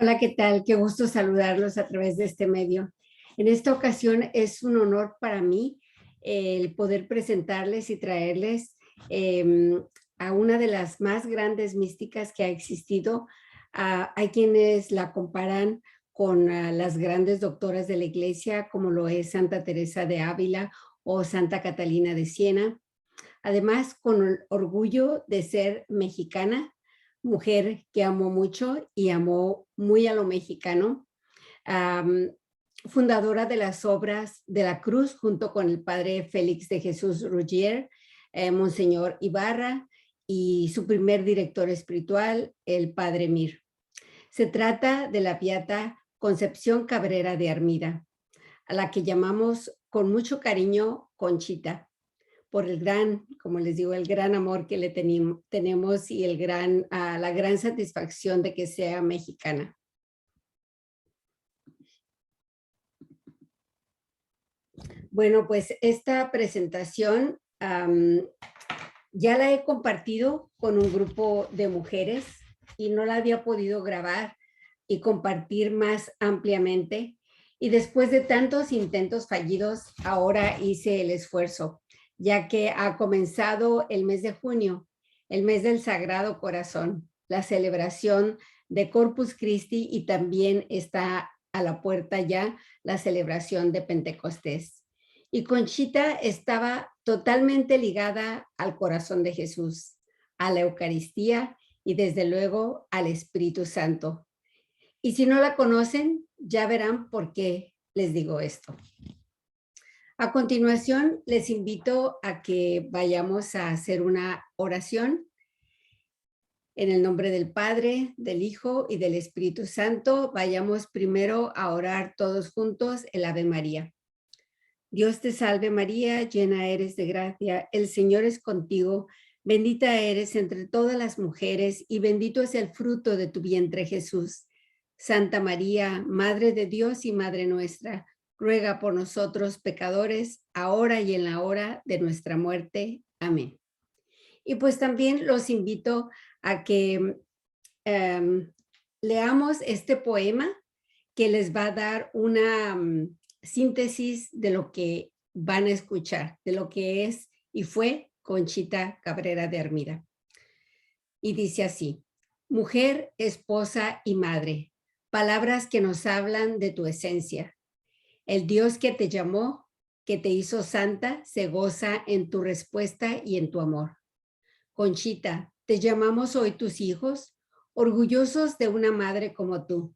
Hola, ¿qué tal? Qué gusto saludarlos a través de este medio. En esta ocasión es un honor para mí el poder presentarles y traerles a una de las más grandes místicas que ha existido. Hay quienes la comparan con las grandes doctoras de la iglesia, como lo es Santa Teresa de Ávila o Santa Catalina de Siena. Además, con el orgullo de ser mexicana, mujer que amó mucho y amó muy a lo mexicano, am, fundadora de las obras de la Cruz junto con el padre Félix de Jesús Ruggier, Monseñor Ibarra y su primer director espiritual, el padre Mir. Se trata de la beata Concepción Cabrera de Armida, a la que llamamos con mucho cariño Conchita por el gran, como les digo, el gran amor que le tenemos y la gran satisfacción de que sea mexicana. Bueno, pues esta presentación ya la he compartido con un grupo de mujeres y no la había podido grabar y compartir más ampliamente. Y después de tantos intentos fallidos, ahora hice el esfuerzo, ya que ha comenzado el mes de junio, el mes del Sagrado Corazón, la celebración de Corpus Christi, y también está a la puerta ya la celebración de Pentecostés. Y Conchita estaba totalmente ligada al corazón de Jesús, a la Eucaristía y desde luego al Espíritu Santo. Y si no la conocen, ya verán por qué les digo esto. A continuación, les invito a que vayamos a hacer una oración en el nombre del Padre, del Hijo y del Espíritu Santo. Vayamos primero a orar todos juntos el Ave María. Dios te salve María, llena eres de gracia, el Señor es contigo, bendita eres entre todas las mujeres y bendito es el fruto de tu vientre Jesús. Santa María, Madre de Dios y Madre nuestra, ruega por nosotros pecadores, ahora y en la hora de nuestra muerte. Amén. Y pues también los invito a que leamos este poema que les va a dar una síntesis de lo que van a escuchar, de lo que es y fue Conchita Cabrera de Armida. Y dice así: mujer, esposa y madre, palabras que nos hablan de tu esencia. El Dios que te llamó, que te hizo santa, se goza en tu respuesta y en tu amor. Conchita, te llamamos hoy tus hijos, orgullosos de una madre como tú.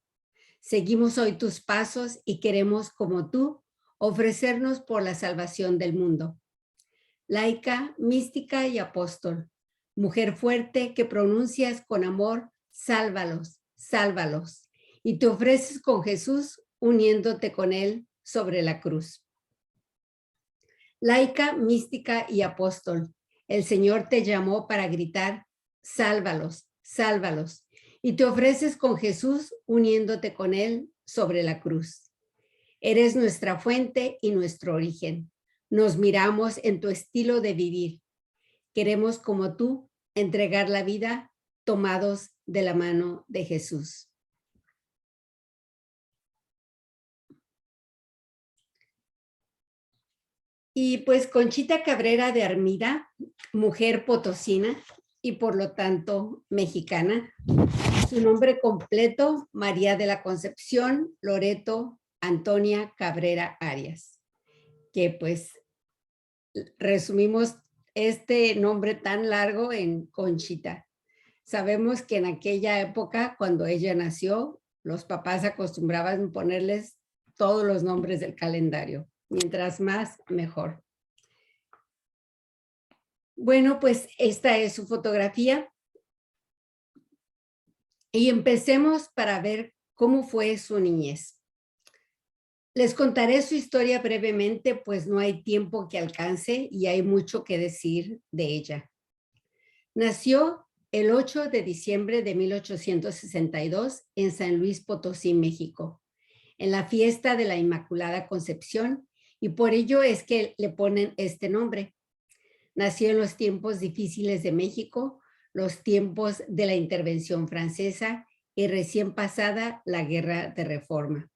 Seguimos hoy tus pasos y queremos, como tú, ofrecernos por la salvación del mundo. Laica, mística y apóstol, mujer fuerte que pronuncias con amor, sálvalos, sálvalos, y te ofreces con Jesús uniéndote con él sobre la cruz. Laica, mística y apóstol, el Señor te llamó para gritar, sálvalos, sálvalos, y te ofreces con Jesús uniéndote con él sobre la cruz. Eres nuestra fuente y nuestro origen. Nos miramos en tu estilo de vivir. Queremos, como tú, entregar la vida tomados de la mano de Jesús. Y pues Conchita Cabrera de Armida, mujer potosina y por lo tanto mexicana. Su nombre completo, María de la Concepción Loreto Antonia Cabrera Arias, que pues resumimos este nombre tan largo en Conchita. Sabemos que en aquella época, cuando ella nació, los papás acostumbraban ponerles todos los nombres del calendario. Mientras más, mejor. Bueno, pues esta es su fotografía. Y empecemos para ver cómo fue su niñez. Les contaré su historia brevemente, pues no hay tiempo que alcance y hay mucho que decir de ella. Nació el 8 de diciembre de 1862 en San Luis Potosí, México, en la fiesta de la Inmaculada Concepción, y por ello es que le ponen este nombre. Nació en los tiempos difíciles de México, los tiempos de la intervención francesa y recién pasada la Guerra de Reforma.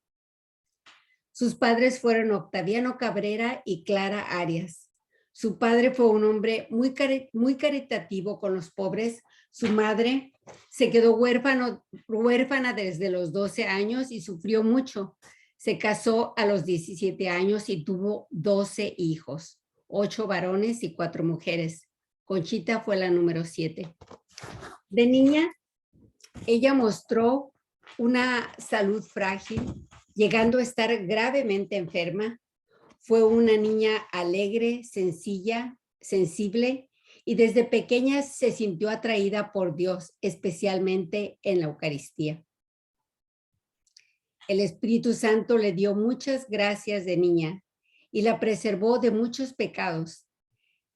Sus padres fueron Octaviano Cabrera y Clara Arias. Su padre fue un hombre muy caritativo con los pobres. Su madre se quedó huérfana desde los 12 años y sufrió mucho. Se casó a los 17 años y tuvo 12 hijos, 8 varones y 4 mujeres. Conchita fue la número 7. De niña, ella mostró una salud frágil, llegando a estar gravemente enferma. Fue una niña alegre, sencilla, sensible, y desde pequeña se sintió atraída por Dios, especialmente en la Eucaristía. El Espíritu Santo le dio muchas gracias de niña y la preservó de muchos pecados.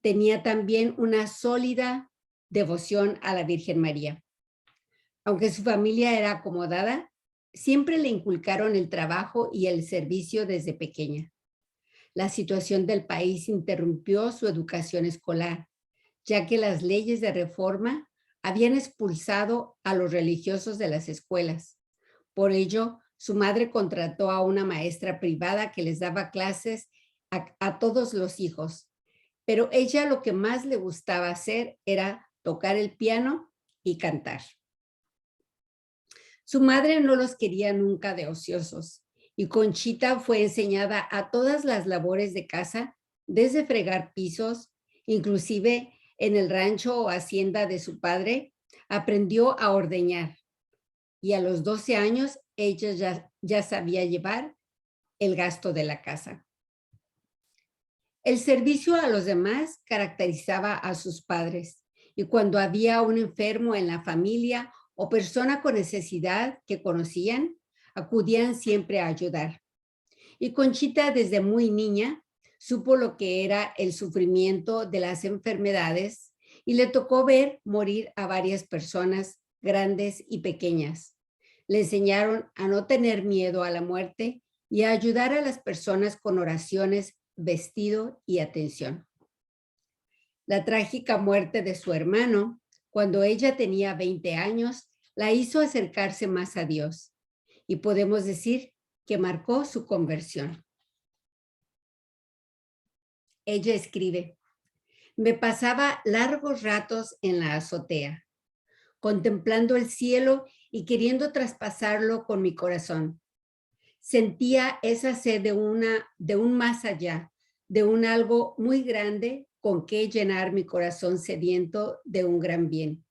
Tenía también una sólida devoción a la Virgen María. Aunque su familia era acomodada, siempre le inculcaron el trabajo y el servicio desde pequeña. La situación del país interrumpió su educación escolar, ya que las leyes de reforma habían expulsado a los religiosos de las escuelas. Por ello, su madre contrató a una maestra privada que les daba clases a todos los hijos. Pero ella lo que más le gustaba hacer era tocar el piano y cantar. Su madre no los quería nunca de ociosos y Conchita fue enseñada a todas las labores de casa, desde fregar pisos, inclusive en el rancho o hacienda de su padre, aprendió a ordeñar. Y a los 12 años, ella ya sabía llevar el gasto de la casa. El servicio a los demás caracterizaba a sus padres, y cuando había un enfermo en la familia o persona con necesidad que conocían, acudían siempre a ayudar. Y Conchita, desde muy niña, supo lo que era el sufrimiento de las enfermedades y le tocó ver morir a varias personas, grandes y pequeñas. Le enseñaron a no tener miedo a la muerte y a ayudar a las personas con oraciones, vestido y atención. La trágica muerte de su hermano, cuando ella tenía 20 años, la hizo acercarse más a Dios y podemos decir que marcó su conversión. Ella escribe: me pasaba largos ratos en la azotea, contemplando el cielo y queriendo traspasarlo con mi corazón. Sentía esa sed de un más allá, de un algo muy grande con que llenar mi corazón sediento de un gran bien.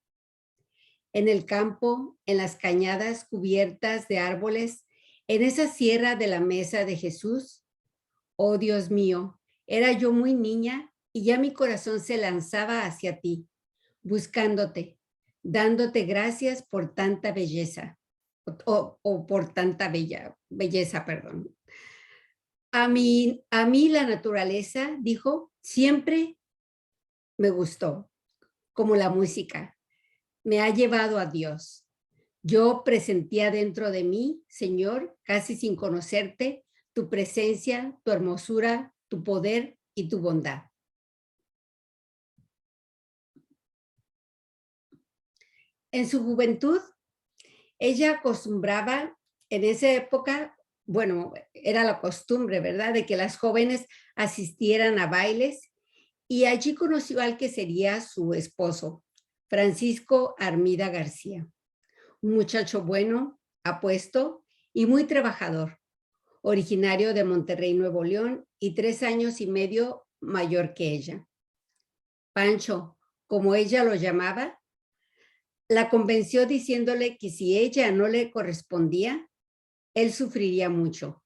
En el campo, en las cañadas cubiertas de árboles, en esa sierra de la mesa de Jesús, oh Dios mío, era yo muy niña y ya mi corazón se lanzaba hacia ti, buscándote, dándote gracias por tanta belleza, o por tanta belleza, perdón. A mí la naturaleza, dijo, siempre me gustó, como la música. Me ha llevado a Dios. Yo presentía dentro de mí, Señor, casi sin conocerte, tu presencia, tu hermosura, tu poder y tu bondad. En su juventud, ella acostumbraba, en esa época, bueno, era la costumbre, ¿verdad?, de que las jóvenes asistieran a bailes y allí conoció al que sería su esposo, Francisco Armida García, un muchacho bueno, apuesto y muy trabajador, originario de Monterrey, Nuevo León, y 3 años y medio mayor que ella. Pancho, como ella lo llamaba, la convenció diciéndole que si ella no le correspondía, él sufriría mucho.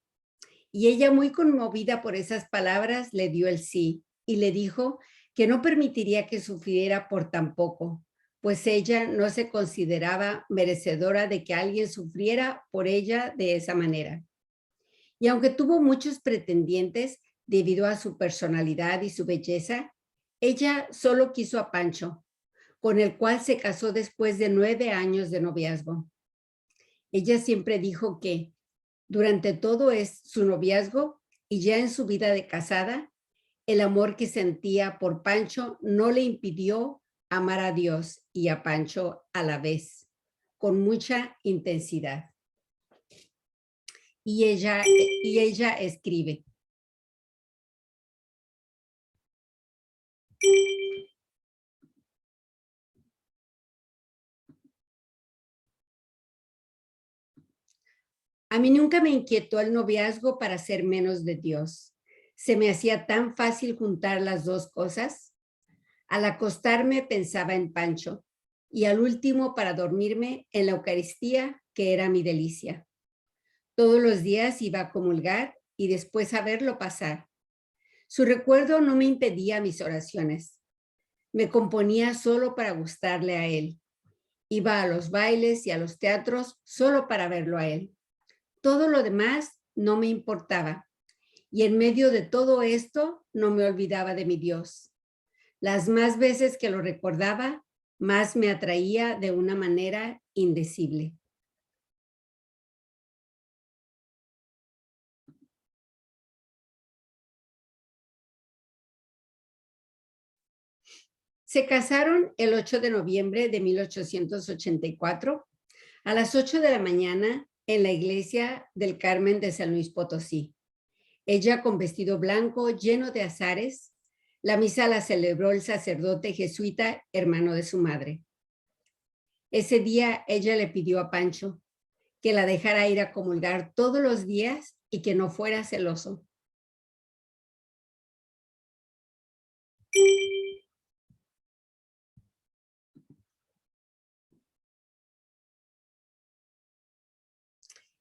Y ella, muy conmovida por esas palabras, le dio el sí y le dijo que no permitiría que sufriera por tan poco, pues ella no se consideraba merecedora de que alguien sufriera por ella de esa manera. Y aunque tuvo muchos pretendientes debido a su personalidad y su belleza, ella solo quiso a Pancho, con el cual se casó después de 9 años de noviazgo. Ella siempre dijo que durante todo su noviazgo y ya en su vida de casada, el amor que sentía por Pancho no le impidió amar a Dios y a Pancho a la vez, con mucha intensidad. Y ella escribe: a mí nunca me inquietó el noviazgo para ser menos de Dios. Se me hacía tan fácil juntar las dos cosas. Al acostarme pensaba en Pancho y al último, para dormirme, en la Eucaristía, que era mi delicia. Todos los días iba a comulgar y después a verlo pasar. Su recuerdo no me impedía mis oraciones. Me componía solo para gustarle a él. Iba a los bailes y a los teatros solo para verlo a él. Todo lo demás no me importaba. Y en medio de todo esto no me olvidaba de mi Dios. Las más veces que lo recordaba, más me atraía de una manera indecible. Se casaron el 8 de noviembre de 1884 a las 8 de la mañana en la iglesia del Carmen de San Luis Potosí. Ella con vestido blanco lleno de azares. La misa la celebró el sacerdote jesuita, hermano de su madre. Ese día ella le pidió a Pancho que la dejara ir a comulgar todos los días y que no fuera celoso.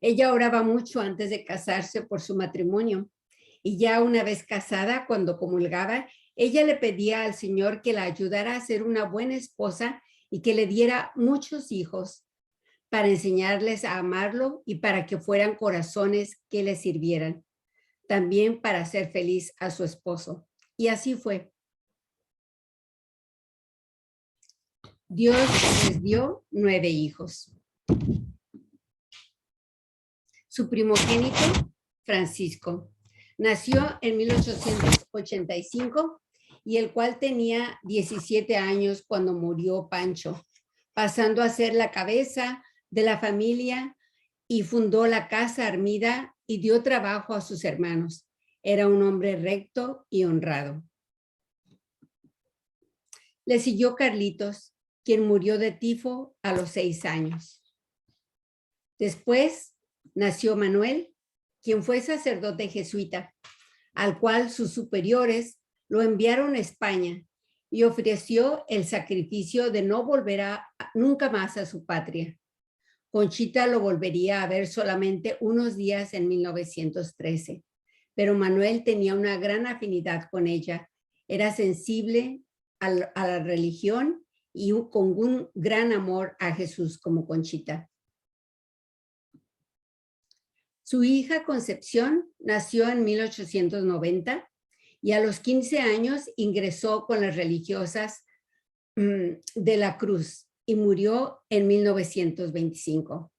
Ella oraba mucho antes de casarse por su matrimonio y ya una vez casada, cuando comulgaba, ella le pedía al Señor que la ayudara a ser una buena esposa y que le diera muchos hijos para enseñarles a amarlo y para que fueran corazones que le sirvieran. También para hacer feliz a su esposo. Y así fue. Dios les dio 9 hijos. Su primogénito, Francisco, nació en 1885 y el cual tenía 17 años cuando murió Pancho, pasando a ser la cabeza de la familia y fundó la Casa Armida y dio trabajo a sus hermanos. Era un hombre recto y honrado. Le siguió Carlitos, quien murió de tifo a los 6 años. Después nació Manuel, quien fue sacerdote jesuita, al cual sus superiores lo enviaron a España y ofreció el sacrificio de no volver nunca más a su patria. Conchita lo volvería a ver solamente unos días en 1913, pero Manuel tenía una gran afinidad con ella. Era sensible a la religión y con un gran amor a Jesús como Conchita. Su hija Concepción nació en 1890 y a los 15 años ingresó con las religiosas de la Cruz y murió en 1925.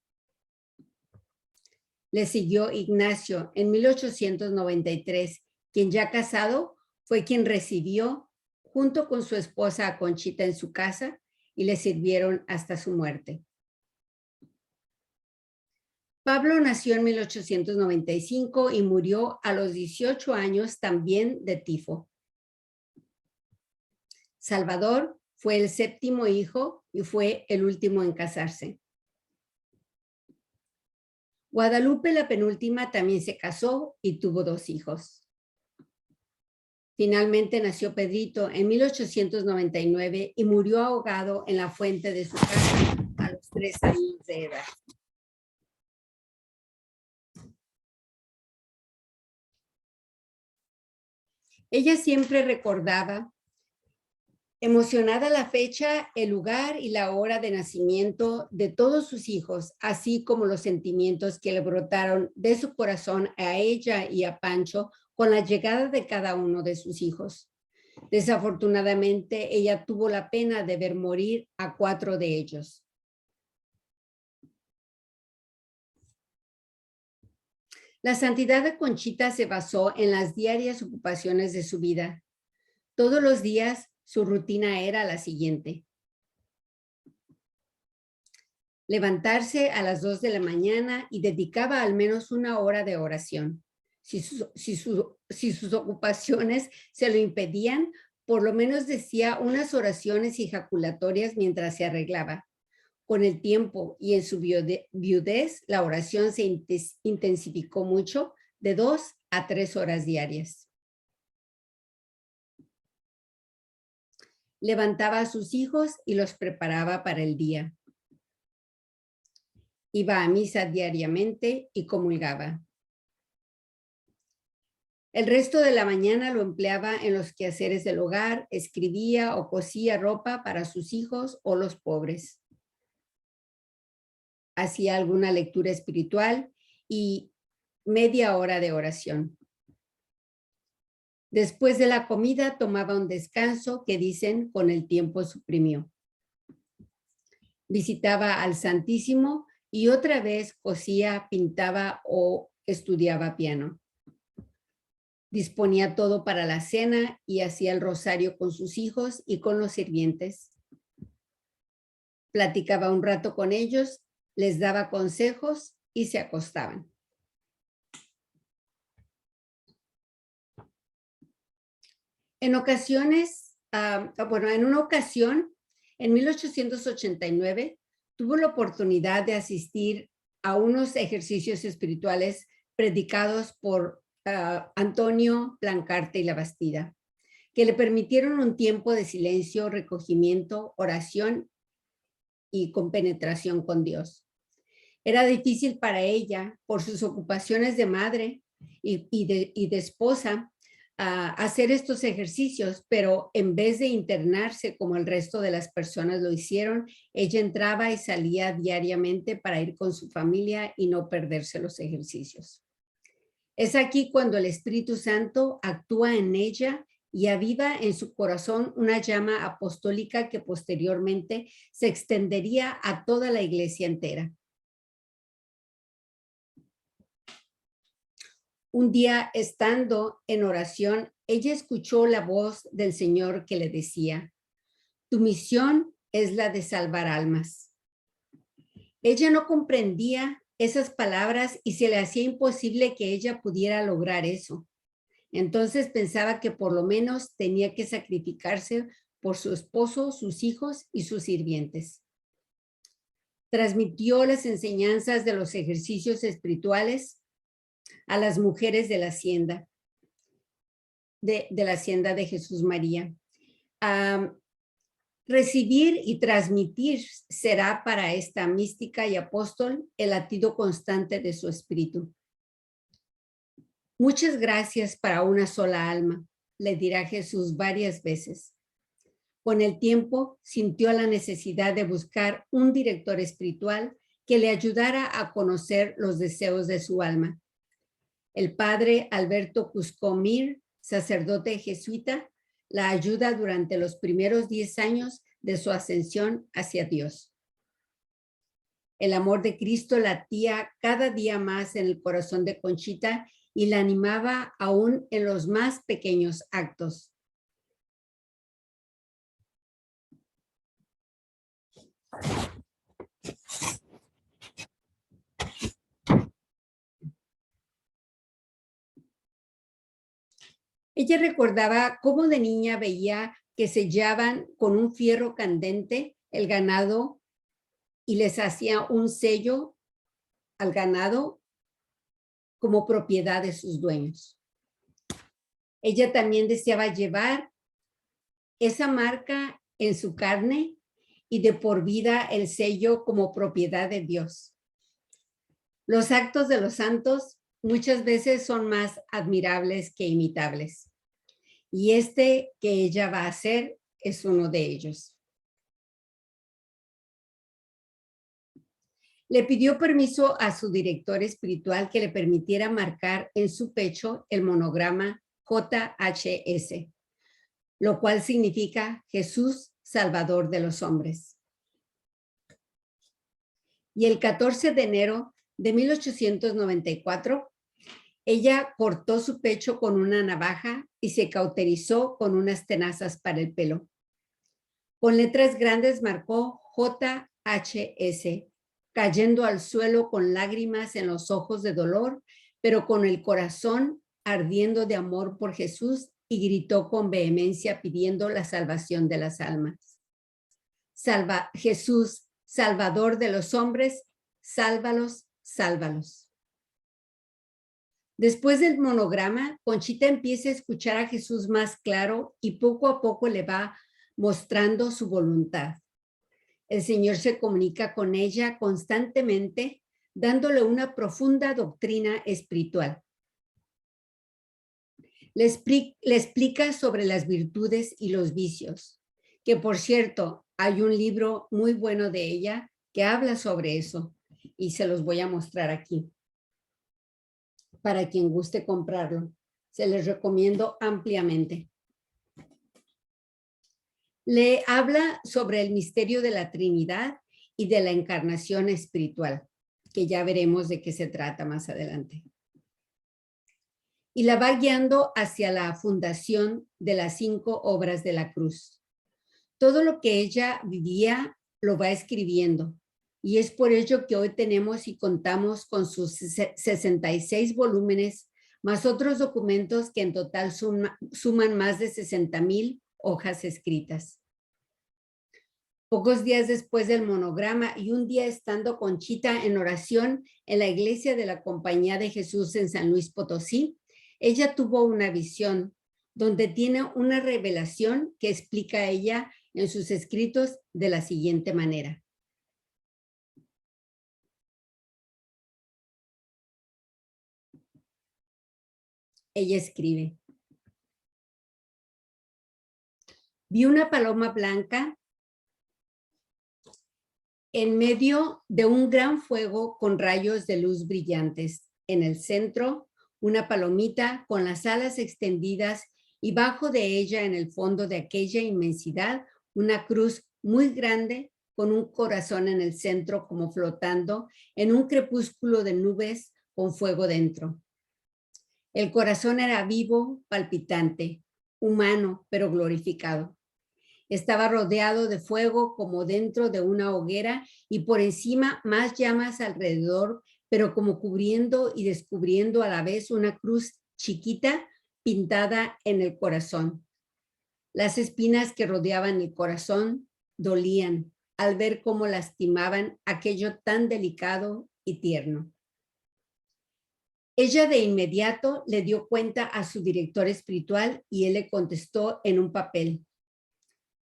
Le siguió Ignacio en 1893, quien ya casado fue quien recibió junto con su esposa a Conchita en su casa y le sirvieron hasta su muerte. Pablo nació en 1895 y murió a los 18 años también de tifo. Salvador fue el 7º hijo y fue el último en casarse. Guadalupe, la penúltima, también se casó y tuvo 2 hijos. Finalmente nació Pedrito en 1899 y murió ahogado en la fuente de su casa a los 3 años de edad. Ella siempre recordaba, emocionada, la fecha, el lugar y la hora de nacimiento de todos sus hijos, así como los sentimientos que le brotaron de su corazón a ella y a Pancho con la llegada de cada uno de sus hijos. Desafortunadamente, ella tuvo la pena de ver morir a 4 de ellos. La santidad de Conchita se basó en las diarias ocupaciones de su vida. Todos los días su rutina era la siguiente. levantarse a las 2 de la mañana y dedicaba al menos 1 hora de oración. Si sus ocupaciones se lo impedían, por lo menos decía unas oraciones ejaculatorias mientras se arreglaba. Con el tiempo y en su viudez, la oración se intensificó mucho, de 2 a 3 horas diarias. Levantaba a sus hijos y los preparaba para el día. Iba a misa diariamente y comulgaba. El resto de la mañana lo empleaba en los quehaceres del hogar, escribía o cosía ropa para sus hijos o los pobres. Hacía alguna lectura espiritual y media hora de oración. Después de la comida tomaba un descanso que dicen con el tiempo suprimió. Visitaba al Santísimo y otra vez cosía, pintaba o estudiaba piano. Disponía todo para la cena y hacía el rosario con sus hijos y con los sirvientes. Platicaba un rato con ellos, les daba consejos y se acostaban. En una ocasión, en 1889, tuvo la oportunidad de asistir a unos ejercicios espirituales predicados por Antonio Plancarte y Labastida, que le permitieron un tiempo de silencio, recogimiento, oración y compenetración con Dios. Era difícil para ella, por sus ocupaciones de madre y de esposa, hacer estos ejercicios, pero en vez de internarse como el resto de las personas lo hicieron, ella entraba y salía diariamente para ir con su familia y no perderse los ejercicios. Es aquí cuando el Espíritu Santo actúa en ella y aviva en su corazón una llama apostólica que posteriormente se extendería a toda la iglesia entera. Un día, estando en oración, ella escuchó la voz del Señor que le decía: tu misión es la de salvar almas. Ella no comprendía esas palabras y se le hacía imposible que ella pudiera lograr eso. Entonces pensaba que por lo menos tenía que sacrificarse por su esposo, sus hijos y sus sirvientes. Transmitió las enseñanzas de los ejercicios espirituales a las mujeres de la hacienda, de la hacienda de Jesús María. Recibir y transmitir será para esta mística y apóstol el latido constante de su espíritu. Muchas gracias para una sola alma, le dirá Jesús varias veces. Con el tiempo sintió la necesidad de buscar un director espiritual que le ayudara a conocer los deseos de su alma. El padre Alberto Cuscomir, sacerdote jesuita, la ayuda durante los primeros 10 años de su ascensión hacia Dios. El amor de Cristo latía cada día más en el corazón de Conchita y la animaba aún en los más pequeños actos. Ella recordaba cómo de niña veía que sellaban con un fierro candente el ganado y les hacía un sello al ganado como propiedad de sus dueños. Ella también deseaba llevar esa marca en su carne y de por vida el sello como propiedad de Dios. Los actos de los santos muchas veces son más admirables que imitables. Y este que ella va a hacer es uno de ellos. Le pidió permiso a su director espiritual que le permitiera marcar en su pecho el monograma JHS, lo cual significa Jesús Salvador de los hombres. Y el 14 de enero de 1894, ella cortó su pecho con una navaja y se cauterizó con unas tenazas para el pelo. Con letras grandes marcó JHS cayendo al suelo con lágrimas en los ojos de dolor, pero con el corazón ardiendo de amor por Jesús, y gritó con vehemencia pidiendo la salvación de las almas. Jesús, Salvador de los hombres, sálvalos, sálvalos. Después del monograma, Conchita empieza a escuchar a Jesús más claro y poco a poco le va mostrando su voluntad. El Señor se comunica con ella constantemente, dándole una profunda doctrina espiritual. Le explica sobre las virtudes y los vicios, que por cierto, hay un libro muy bueno de ella que habla sobre eso y se los voy a mostrar aquí para quien guste comprarlo. Se les recomiendo ampliamente. Le habla sobre el misterio de la Trinidad y de la encarnación espiritual, que ya veremos de qué se trata más adelante. Y la va guiando hacia la fundación de las 5 obras de la cruz. Todo lo que ella vivía lo va escribiendo, y es por ello que hoy tenemos y contamos con sus 66 volúmenes, más otros documentos que en total suman más de 60,000 hojas escritas. Pocos días después del monograma y un día estando Conchita en oración en la iglesia de la Compañía de Jesús en San Luis Potosí, ella tuvo una visión donde tiene una revelación que explica ella en sus escritos de la siguiente manera. Ella escribe: vi una paloma blanca en medio de un gran fuego con rayos de luz brillantes. En el centro, una palomita con las alas extendidas y bajo de ella, en el fondo de aquella inmensidad, una cruz muy grande con un corazón en el centro como flotando en un crepúsculo de nubes con fuego dentro. El corazón era vivo, palpitante, humano, pero glorificado. Estaba rodeado de fuego como dentro de una hoguera y por encima más llamas alrededor, pero como cubriendo y descubriendo a la vez una cruz chiquita pintada en el corazón. Las espinas que rodeaban el corazón dolían al ver cómo lastimaban aquello tan delicado y tierno. Ella de inmediato le dio cuenta a su director espiritual y él le contestó en un papel: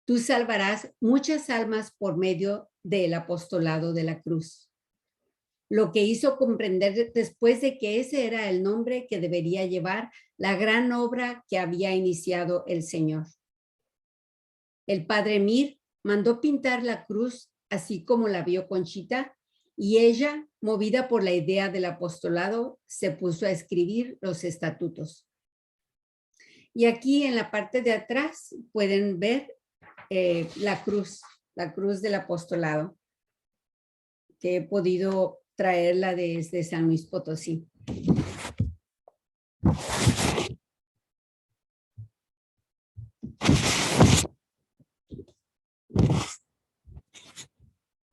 tú salvarás muchas almas por medio del apostolado de la cruz. Lo que hizo comprender después de que ese era el nombre que debería llevar la gran obra que había iniciado el Señor. El padre Mir mandó pintar la cruz así como la vio Conchita, y ella, movida por la idea del apostolado, se puso a escribir los estatutos. Y aquí en la parte de atrás pueden ver la cruz del apostolado, que he podido traerla desde San Luis Potosí.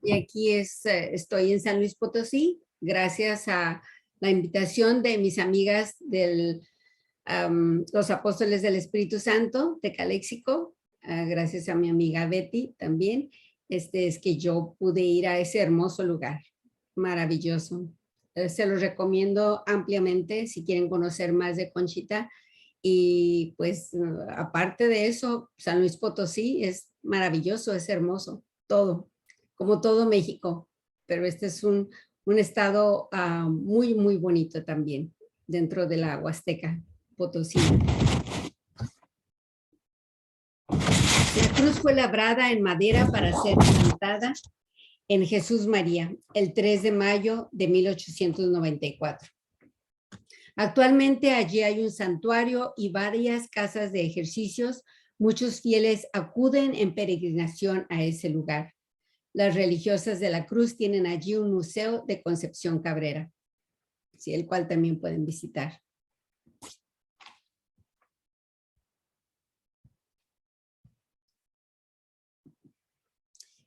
Y aquí estoy en San Luis Potosí, gracias a la invitación de mis amigas de los Apóstoles del Espíritu Santo de Caléxico, gracias a mi amiga Betty también, es que yo pude ir a ese hermoso lugar, maravilloso. Se los recomiendo ampliamente si quieren conocer más de Conchita. Y pues aparte de eso, San Luis Potosí es maravilloso, es hermoso, todo, como todo México, pero este es un estado muy, muy bonito también, dentro de la Huasteca Potosí. La cruz fue labrada en madera para ser plantada en Jesús María, el 3 de mayo de 1894. Actualmente allí hay un santuario y varias casas de ejercicios. Muchos fieles acuden en peregrinación a ese lugar. Las religiosas de la Cruz tienen allí un museo de Concepción Cabrera, sí, el cual también pueden visitar.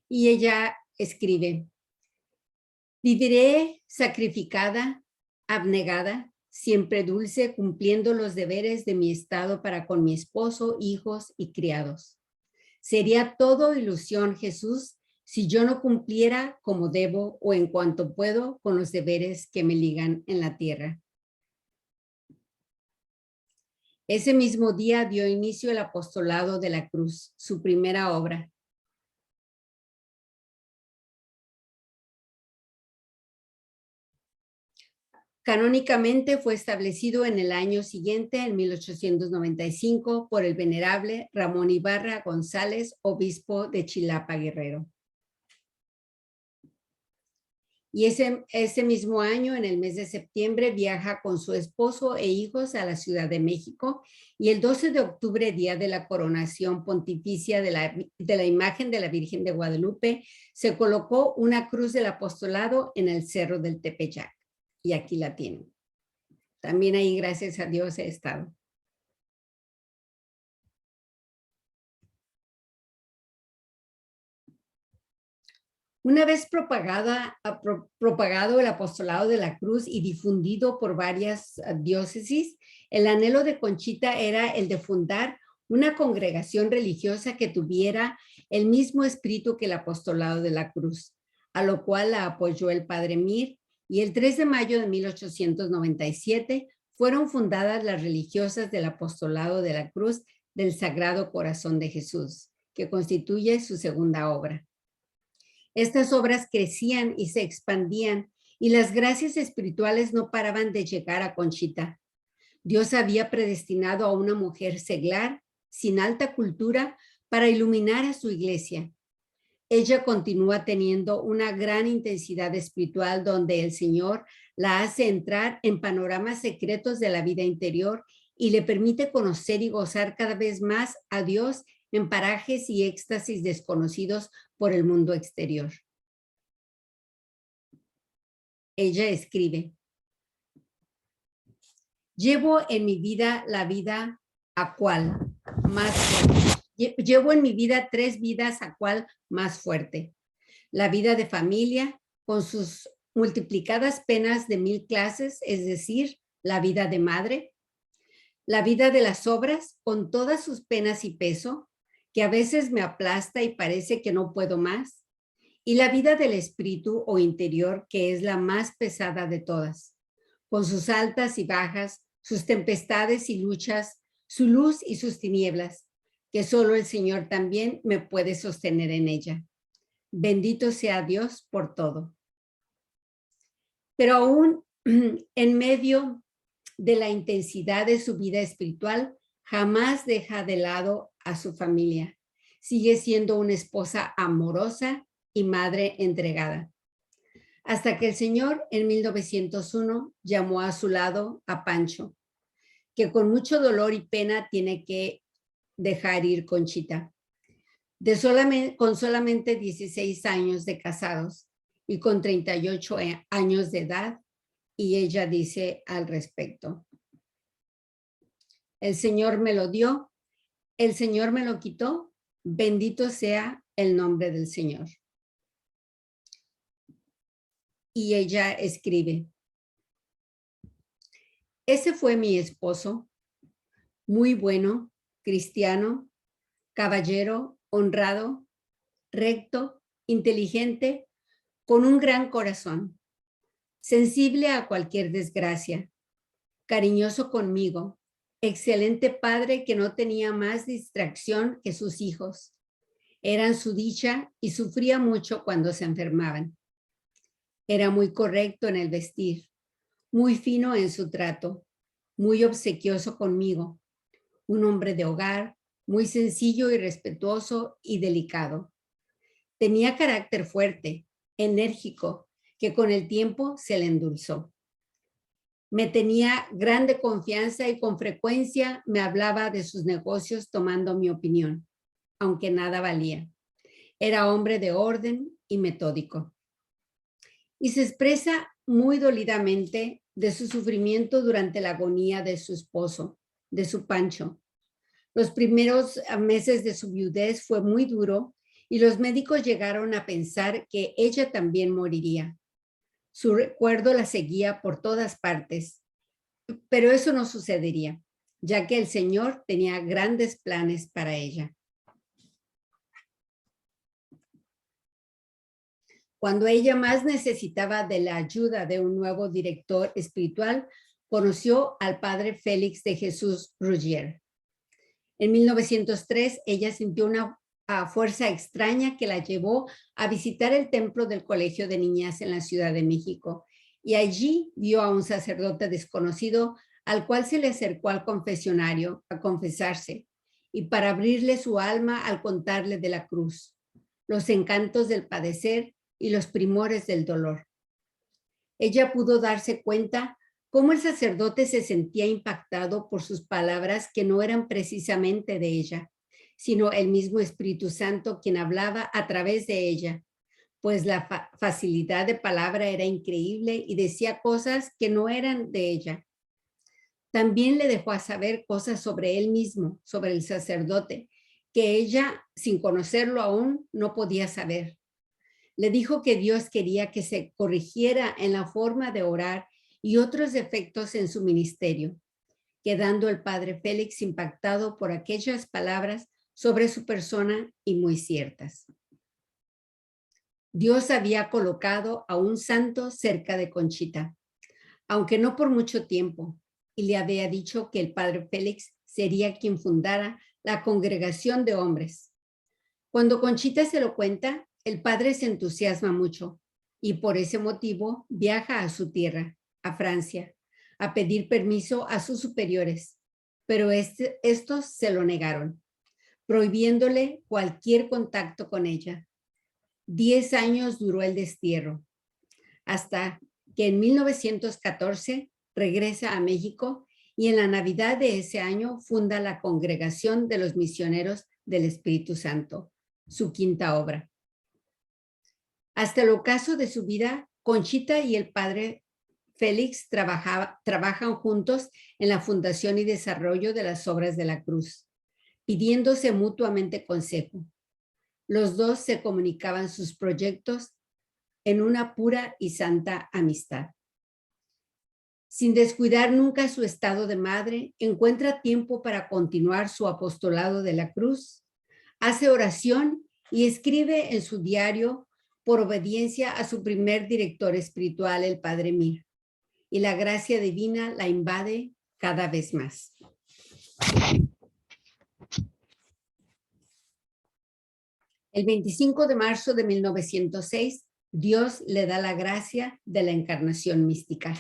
Y ella escribe: Viviré sacrificada, abnegada, siempre dulce, cumpliendo los deberes de mi estado para con mi esposo, hijos y criados. Sería todo ilusión, Jesús, si yo no cumpliera como debo o en cuanto puedo con los deberes que me ligan en la tierra. Ese mismo día dio inicio el apostolado de la cruz, su primera obra. Canónicamente fue establecido en el año siguiente, en 1895, por el venerable Ramón Ibarra González, obispo de Chilapa, Guerrero. Y ese mismo año, en el mes de septiembre, viaja con su esposo e hijos a la Ciudad de México, y el 12 de octubre, día de la coronación pontificia de la imagen de la Virgen de Guadalupe, se colocó una cruz del apostolado en el Cerro del Tepeyac. Y aquí la tienen. También ahí, gracias a Dios, he estado. Una vez propagado el apostolado de la cruz y difundido por varias diócesis, el anhelo de Conchita era el de fundar una congregación religiosa que tuviera el mismo espíritu que el apostolado de la cruz, a lo cual la apoyó el padre Mir, y el 3 de mayo de 1897 fueron fundadas las religiosas del apostolado de la cruz del Sagrado Corazón de Jesús, que constituye su segunda obra. Estas obras crecían y se expandían, y las gracias espirituales no paraban de llegar a Conchita. Dios había predestinado a una mujer seglar, sin alta cultura, para iluminar a su iglesia. Ella continúa teniendo una gran intensidad espiritual donde el Señor la hace entrar en panoramas secretos de la vida interior y le permite conocer y gozar cada vez más a Dios en parajes y éxtasis desconocidos por el mundo exterior. Ella escribe: llevo en mi vida la vida a cual más fuerte. Llevo en mi vida 3 vidas a cual más fuerte. La vida de familia con sus multiplicadas penas de 1000 clases, es decir, la vida de madre. La vida de las obras con todas sus penas y peso, que a veces me aplasta y parece que no puedo más. Y la vida del espíritu o interior, que es la más pesada de todas, con sus altas y bajas, sus tempestades y luchas, su luz y sus tinieblas, que solo el Señor también me puede sostener en ella. Bendito sea Dios por todo. Pero aún en medio de la intensidad de su vida espiritual, jamás deja de lado a su familia. Sigue siendo una esposa amorosa y madre entregada. Hasta que el Señor en 1901 llamó a su lado a Pancho, que con mucho dolor y pena tiene que dejar ir Conchita. Con solamente 16 años de casados y con 38 años de edad, y ella dice al respecto: el Señor me lo dio, el Señor me lo quitó, bendito sea el nombre del Señor. Y ella escribe: ese fue mi esposo, muy bueno, cristiano, caballero, honrado, recto, inteligente, con un gran corazón, sensible a cualquier desgracia, cariñoso conmigo, excelente padre que no tenía más distracción que sus hijos. Eran su dicha y sufría mucho cuando se enfermaban. Era muy correcto en el vestir, muy fino en su trato, muy obsequioso conmigo, un hombre de hogar, muy sencillo y respetuoso y delicado. Tenía carácter fuerte, enérgico, que con el tiempo se le endulzó. Me tenía grande confianza y con frecuencia me hablaba de sus negocios tomando mi opinión, aunque nada valía. Era hombre de orden y metódico. Y se expresa muy dolidamente de su sufrimiento durante la agonía de su esposo, de su Pancho. Los primeros meses de su viudez fue muy duro y los médicos llegaron a pensar que ella también moriría. Su recuerdo la seguía por todas partes, pero eso no sucedería, ya que el Señor tenía grandes planes para ella. Cuando ella más necesitaba de la ayuda de un nuevo director espiritual, conoció al padre Félix de Jesús Ruggier. En 1903, ella sintió una fuerza extraña que la llevó a visitar el templo del Colegio de Niñas en la Ciudad de México, y allí vio a un sacerdote desconocido al cual se le acercó al confesionario a confesarse y para abrirle su alma al contarle de la cruz, los encantos del padecer y los primores del dolor. Ella pudo darse cuenta cómo el sacerdote se sentía impactado por sus palabras que no eran precisamente de ella, sino el mismo Espíritu Santo quien hablaba a través de ella, pues la facilidad de palabra era increíble y decía cosas que no eran de ella. También le dejó a saber cosas sobre él mismo, sobre el sacerdote, que ella, sin conocerlo aún, no podía saber. Le dijo que Dios quería que se corrigiera en la forma de orar y otros defectos en su ministerio, quedando el padre Félix impactado por aquellas palabras sobre su persona y muy ciertas. Dios había colocado a un santo cerca de Conchita, aunque no por mucho tiempo, y le había dicho que el padre Félix sería quien fundara la congregación de hombres. Cuando Conchita se lo cuenta, el padre se entusiasma mucho y por ese motivo viaja a su tierra, a Francia, a pedir permiso a sus superiores, pero estos se lo negaron, prohibiéndole cualquier contacto con ella. 10 años duró el destierro, hasta que en 1914 regresa a México y en la Navidad de ese año funda la Congregación de los Misioneros del Espíritu Santo, su quinta obra. Hasta el ocaso de su vida, Conchita y el padre Félix trabajan juntos en la fundación y desarrollo de las obras de la cruz, pidiéndose mutuamente consejo. Los dos se comunicaban sus proyectos en una pura y santa amistad. Sin descuidar nunca su estado de madre, encuentra tiempo para continuar su apostolado de la cruz, hace oración y escribe en su diario por obediencia a su primer director espiritual, el padre Mir, y la gracia divina la invade cada vez más. El 25 de marzo de 1906, Dios le da la gracia de la encarnación mística.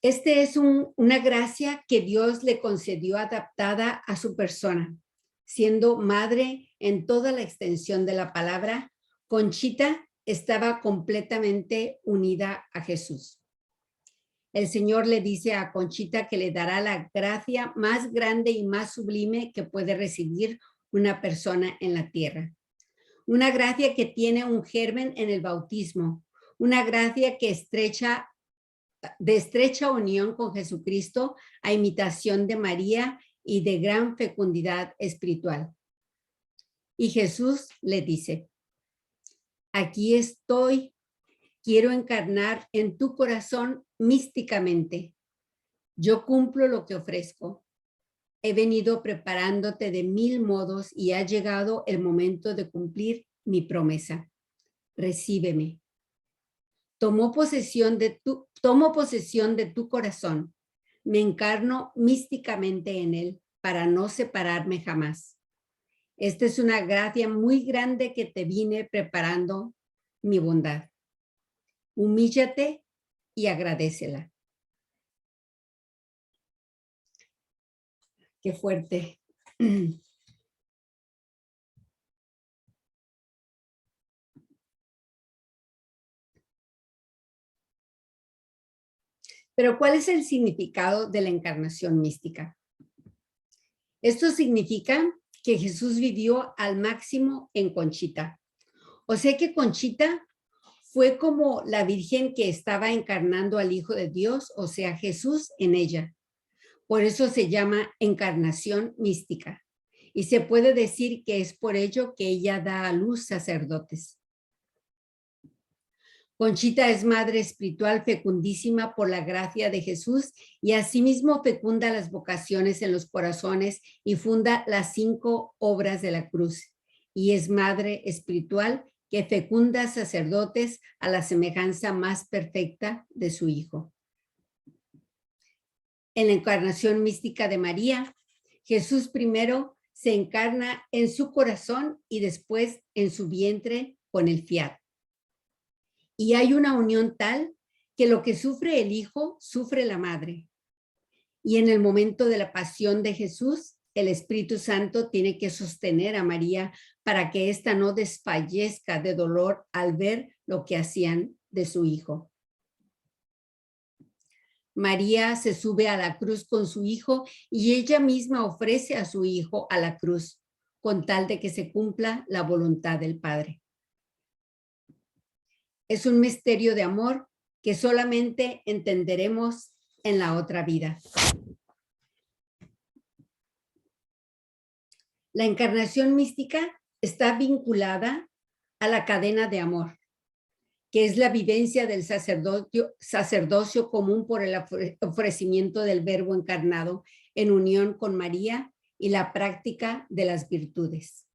Este es una gracia que Dios le concedió adaptada a su persona. Siendo madre en toda la extensión de la palabra, Conchita estaba completamente unida a Jesús. El Señor le dice a Conchita que le dará la gracia más grande y más sublime que puede recibir una persona en la tierra. Una gracia que tiene un germen en el bautismo, una gracia que de estrecha unión con Jesucristo, a imitación de María y de gran fecundidad espiritual. Y Jesús le dice: aquí estoy, quiero encarnar en tu corazón místicamente. Yo cumplo lo que ofrezco. He venido preparándote de 1000 modos y ha llegado el momento de cumplir mi promesa. Recíbeme. Tomo posesión de tu corazón. Me encarno místicamente en él para no separarme jamás. Esta es una gracia muy grande que te vine preparando, mi bondad. Humíllate y agradécela. Qué fuerte. Pero ¿cuál es el significado de la encarnación mística? Esto significa que Jesús vivió al máximo en Conchita. O sea que Conchita fue como la Virgen que estaba encarnando al Hijo de Dios, o sea, Jesús en ella. Por eso se llama encarnación mística. Y se puede decir que es por ello que ella da a luz sacerdotes. Conchita es madre espiritual fecundísima por la gracia de Jesús y asimismo fecunda las vocaciones en los corazones y funda las 5 obras de la cruz. Y es madre espiritual que fecunda sacerdotes a la semejanza más perfecta de su Hijo. En la encarnación mística de María, Jesús primero se encarna en su corazón y después en su vientre con el fiat. Y hay una unión tal que lo que sufre el Hijo, sufre la Madre. Y en el momento de la pasión de Jesús, el Espíritu Santo tiene que sostener a María para que ésta no desfallezca de dolor al ver lo que hacían de su Hijo. María se sube a la cruz con su Hijo y ella misma ofrece a su Hijo a la cruz, con tal de que se cumpla la voluntad del Padre. Es un misterio de amor que solamente entenderemos en la otra vida. La encarnación mística está vinculada a la cadena de amor, que es la vivencia del sacerdocio común por el ofrecimiento del Verbo encarnado en unión con María y la práctica de las virtudes.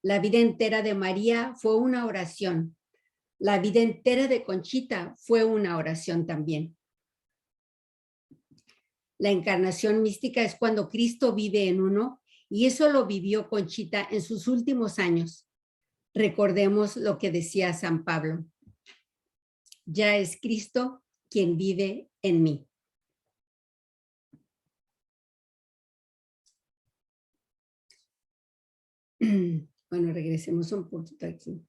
La vida entera de María fue una oración. La vida entera de Conchita fue una oración también. La encarnación mística es cuando Cristo vive en uno y eso lo vivió Conchita en sus últimos años. Recordemos lo que decía San Pablo. Ya es Cristo quien vive en mí. Bueno, regresemos un poquito aquí.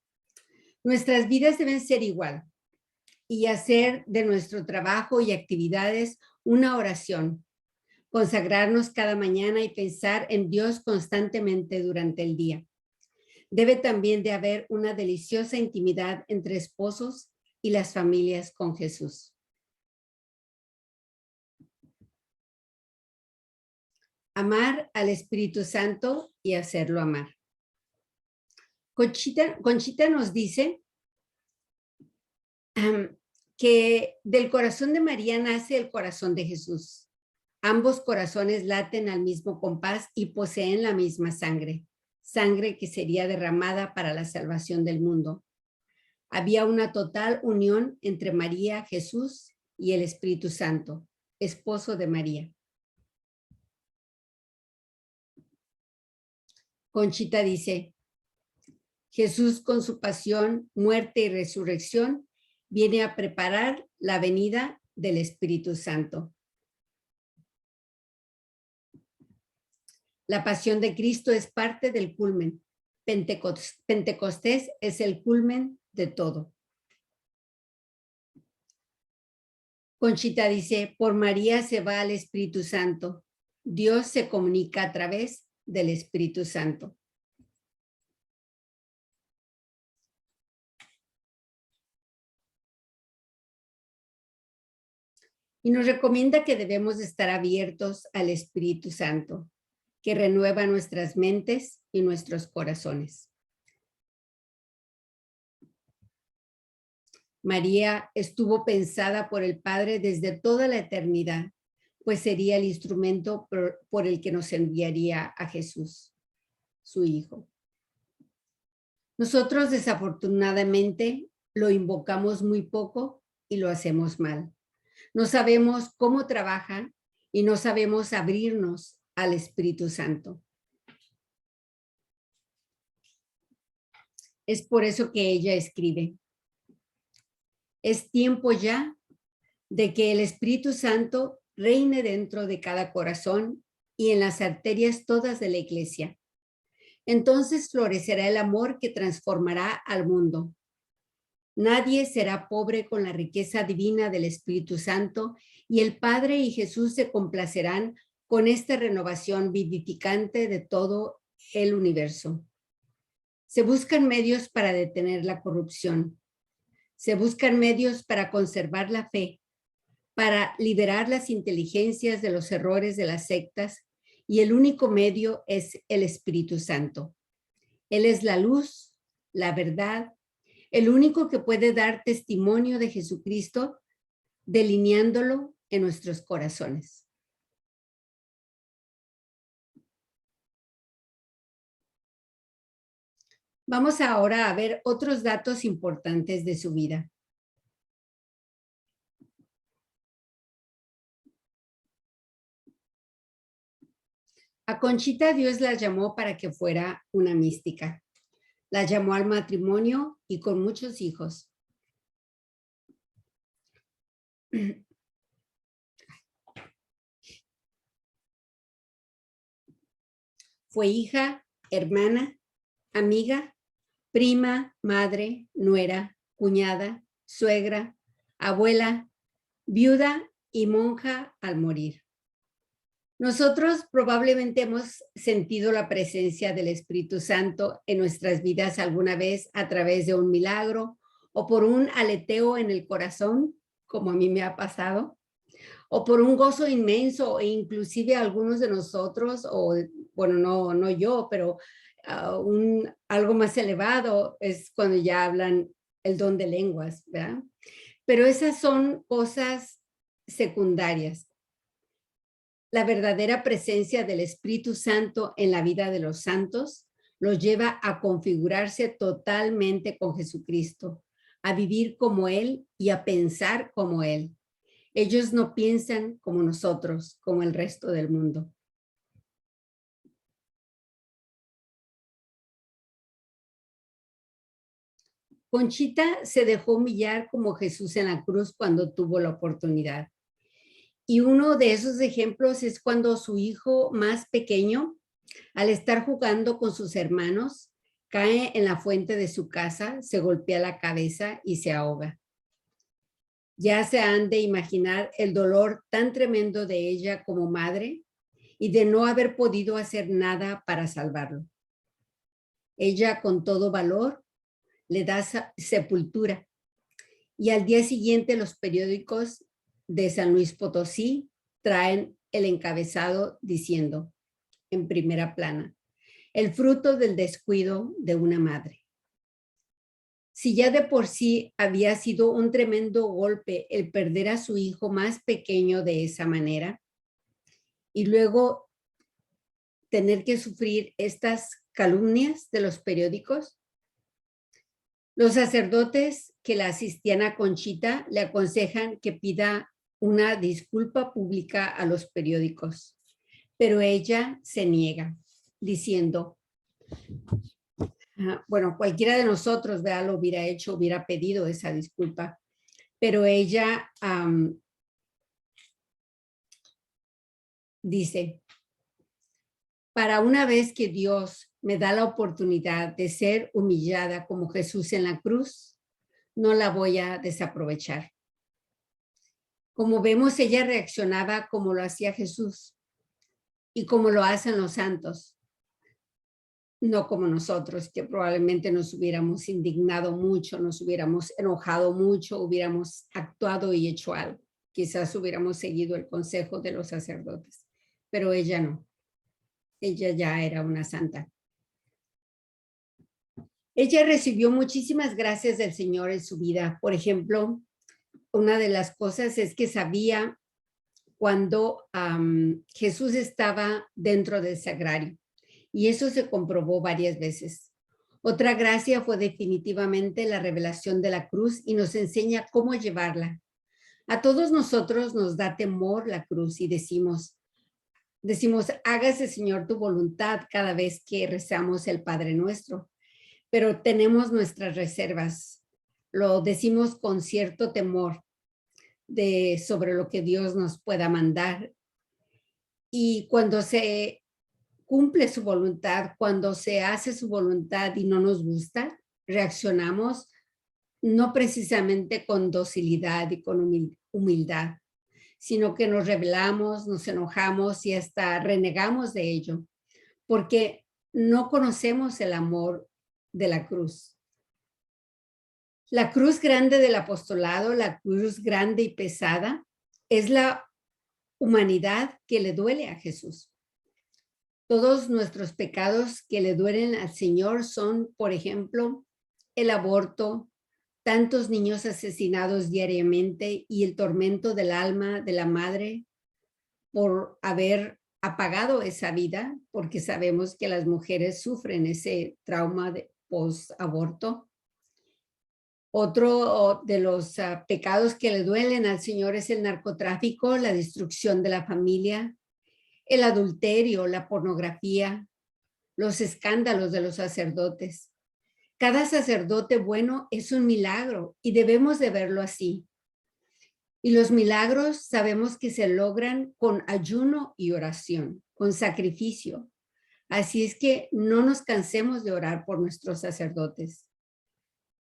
Nuestras vidas deben ser igual y hacer de nuestro trabajo y actividades una oración. Consagrarnos cada mañana y pensar en Dios constantemente durante el día. Debe también de haber una deliciosa intimidad entre esposos y las familias con Jesús. Amar al Espíritu Santo y hacerlo amar. Conchita nos dice que del corazón de María nace el corazón de Jesús. Ambos corazones laten al mismo compás y poseen la misma sangre, sangre que sería derramada para la salvación del mundo. Había una total unión entre María, Jesús y el Espíritu Santo, esposo de María. Conchita dice, Jesús con su pasión, muerte y resurrección viene a preparar la venida del Espíritu Santo. La pasión de Cristo es parte del culmen. Pentecostés es el culmen de todo. Conchita dice, por María se va al Espíritu Santo. Dios se comunica a través del Espíritu Santo. Y nos recomienda que debemos estar abiertos al Espíritu Santo, que renueva nuestras mentes y nuestros corazones. María estuvo pensada por el Padre desde toda la eternidad, pues sería el instrumento por el que nos enviaría a Jesús, su Hijo. Nosotros desafortunadamente lo invocamos muy poco y lo hacemos mal. No sabemos cómo trabaja y no sabemos abrirnos al Espíritu Santo. Es por eso que ella escribe. Es tiempo ya de que el Espíritu Santo reine dentro de cada corazón y en las arterias todas de la Iglesia. Entonces florecerá el amor que transformará al mundo. Nadie será pobre con la riqueza divina del Espíritu Santo y el Padre y Jesús se complacerán con esta renovación vivificante de todo el universo. Se buscan medios para detener la corrupción. Se buscan medios para conservar la fe, para liberar las inteligencias de los errores de las sectas, y el único medio es el Espíritu Santo. Él es la luz, la verdad, el único que puede dar testimonio de Jesucristo, delineándolo en nuestros corazones. Vamos ahora a ver otros datos importantes de su vida. A Conchita Dios la llamó para que fuera una mística. La llamó al matrimonio y con muchos hijos. Fue hija, hermana, amiga, prima, madre, nuera, cuñada, suegra, abuela, viuda y monja al morir. Nosotros probablemente hemos sentido la presencia del Espíritu Santo en nuestras vidas alguna vez a través de un milagro o por un aleteo en el corazón, como a mí me ha pasado, o por un gozo inmenso, e inclusive algunos de nosotros, o bueno, no yo, pero algo más elevado es cuando ya hablan el don de lenguas, ¿verdad? Pero esas son cosas secundarias. La verdadera presencia del Espíritu Santo en la vida de los santos los lleva a configurarse totalmente con Jesucristo, a vivir como Él y a pensar como Él. Ellos no piensan como nosotros, como el resto del mundo. Conchita se dejó humillar como Jesús en la cruz cuando tuvo la oportunidad. Y uno de esos ejemplos es cuando su hijo más pequeño, al estar jugando con sus hermanos, cae en la fuente de su casa, se golpea la cabeza y se ahoga. Ya se han de imaginar el dolor tan tremendo de ella como madre y de no haber podido hacer nada para salvarlo. Ella, con todo valor, le da sepultura y al día siguiente los periódicos de San Luis Potosí traen el encabezado diciendo en primera plana: el fruto del descuido de una madre. Si ya de por sí había sido un tremendo golpe el perder a su hijo más pequeño de esa manera, y luego tener que sufrir estas calumnias de los periódicos, los sacerdotes que la asistían a Conchita le aconsejan que pida una disculpa pública a los periódicos, pero ella se niega, diciendo, bueno, cualquiera de nosotros, ¿verdad?, lo hubiera hecho, hubiera pedido esa disculpa, pero ella dice, para una vez que Dios me da la oportunidad de ser humillada como Jesús en la cruz, no la voy a desaprovechar. Como vemos, ella reaccionaba como lo hacía Jesús y como lo hacen los santos, no como nosotros, que probablemente nos hubiéramos indignado mucho, nos hubiéramos enojado mucho, hubiéramos actuado y hecho algo. Quizás hubiéramos seguido el consejo de los sacerdotes, pero ella no. Ella ya era una santa. Ella recibió muchísimas gracias del Señor en su vida. Por ejemplo, una de las cosas es que sabía cuando Jesús estaba dentro del sagrario, y eso se comprobó varias veces. Otra gracia fue definitivamente la revelación de la cruz y nos enseña cómo llevarla. A todos nosotros nos da temor la cruz y decimos, hágase, Señor, tu voluntad cada vez que rezamos el Padre Nuestro, pero tenemos nuestras reservas. Lo decimos con cierto temor sobre lo que Dios nos pueda mandar. Y cuando se cumple su voluntad, cuando se hace su voluntad y no nos gusta, reaccionamos no precisamente con docilidad y con humildad, sino que nos rebelamos, nos enojamos y hasta renegamos de ello, porque no conocemos el amor de la cruz. La cruz grande del apostolado, la cruz grande y pesada, es la humanidad que le duele a Jesús. Todos nuestros pecados que le duelen al Señor son, por ejemplo, el aborto, tantos niños asesinados diariamente y el tormento del alma de la madre por haber apagado esa vida, porque sabemos que las mujeres sufren ese trauma de post-aborto. Otro de los pecados que le duelen al Señor es el narcotráfico, la destrucción de la familia, el adulterio, la pornografía, los escándalos de los sacerdotes. Cada sacerdote bueno es un milagro y debemos de verlo así. Y los milagros sabemos que se logran con ayuno y oración, con sacrificio. Así es que no nos cansemos de orar por nuestros sacerdotes.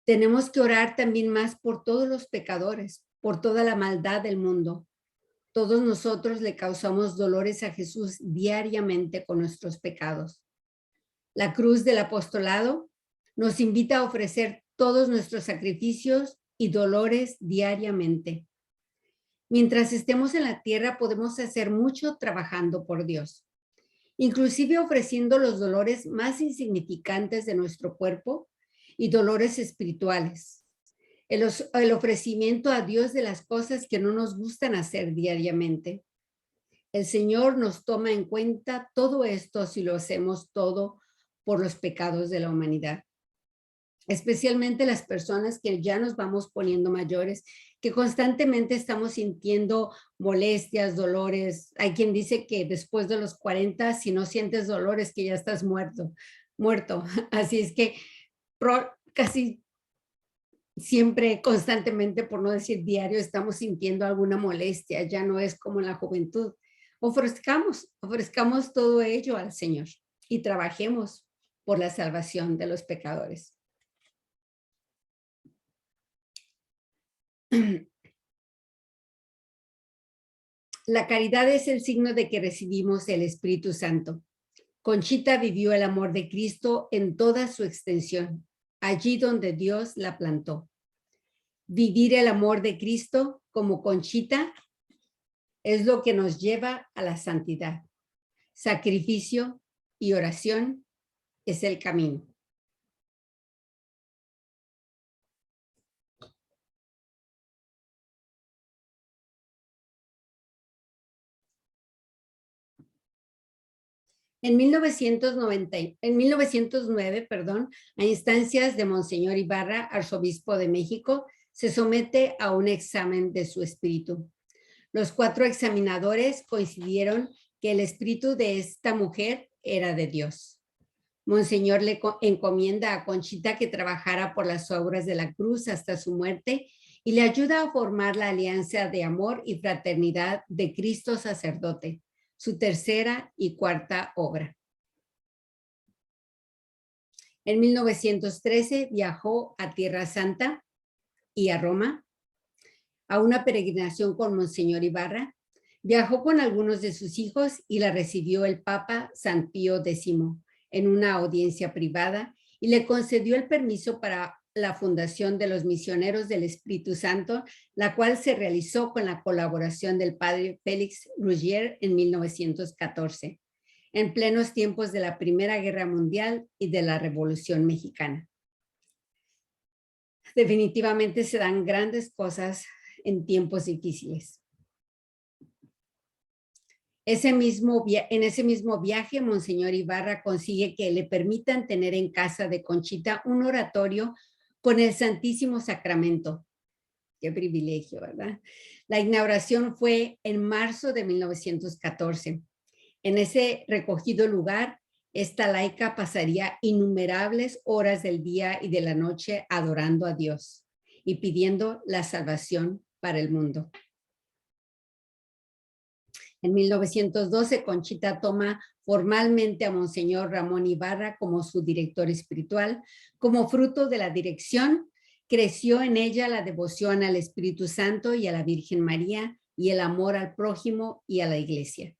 Tenemos que orar también más por todos los pecadores, por toda la maldad del mundo. Todos nosotros le causamos dolores a Jesús diariamente con nuestros pecados. La cruz del apostolado nos invita a ofrecer todos nuestros sacrificios y dolores diariamente. Mientras estemos en la tierra podemos hacer mucho trabajando por Dios, inclusive ofreciendo los dolores más insignificantes de nuestro cuerpo y dolores espirituales. El ofrecimiento a Dios de las cosas que no nos gustan hacer diariamente. El Señor nos toma en cuenta todo esto si lo hacemos todo por los pecados de la humanidad. Especialmente las personas que ya nos vamos poniendo mayores, que constantemente estamos sintiendo molestias, dolores. Hay quien dice que después de los 40, si no sientes dolores, que ya estás muerto. Así es que casi siempre, constantemente, por no decir diario, estamos sintiendo alguna molestia. Ya no es como en la juventud. Ofrezcamos todo ello al Señor y trabajemos por la salvación de los pecadores. La caridad es el signo de que recibimos el Espíritu Santo. Conchita vivió el amor de Cristo en toda su extensión, allí donde Dios la plantó. Vivir el amor de Cristo como Conchita es lo que nos lleva a la santidad. Sacrificio y oración es el camino. En 1909, a instancias de Monseñor Ibarra, arzobispo de México, se somete a un examen de su espíritu. Los 4 examinadores coincidieron que el espíritu de esta mujer era de Dios. Monseñor le encomienda a Conchita que trabajara por las obras de la cruz hasta su muerte y le ayuda a formar la alianza de amor y fraternidad de Cristo sacerdote, su tercera y cuarta obra. En 1913 viajó a Tierra Santa y a Roma a una peregrinación con Monseñor Ibarra. Viajó con algunos de sus hijos y la recibió el Papa San Pío X en una audiencia privada y le concedió el permiso para la fundación de los Misioneros del Espíritu Santo, la cual se realizó con la colaboración del padre Félix Ruggier en 1914, en plenos tiempos de la Primera Guerra Mundial y de la Revolución Mexicana. Definitivamente se dan grandes cosas en tiempos difíciles. En ese mismo viaje, Monseñor Ibarra consigue que le permitan tener en casa de Conchita un oratorio con el Santísimo Sacramento. Qué privilegio, ¿verdad? La inauguración fue en marzo de 1914. En ese recogido lugar, esta laica pasaría innumerables horas del día y de la noche adorando a Dios y pidiendo la salvación para el mundo. En 1912, Conchita toma formalmente a Monseñor Ramón Ibarra como su director espiritual. Como fruto de la dirección, creció en ella la devoción al Espíritu Santo y a la Virgen María y el amor al prójimo y a la Iglesia.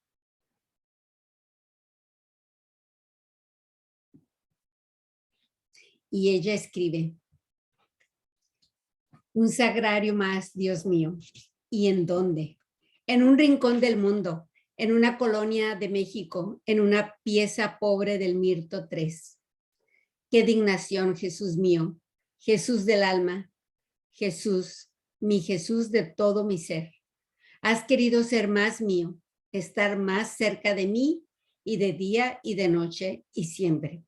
Y ella escribe: un sagrario más, Dios mío. ¿Y en dónde? En un rincón del mundo, en una colonia de México, en una pieza pobre del Mirto 3. Qué dignación, Jesús mío, Jesús del alma. Jesús, mi Jesús de todo mi ser. Has querido ser más mío, estar más cerca de mí y de día y de noche y siempre.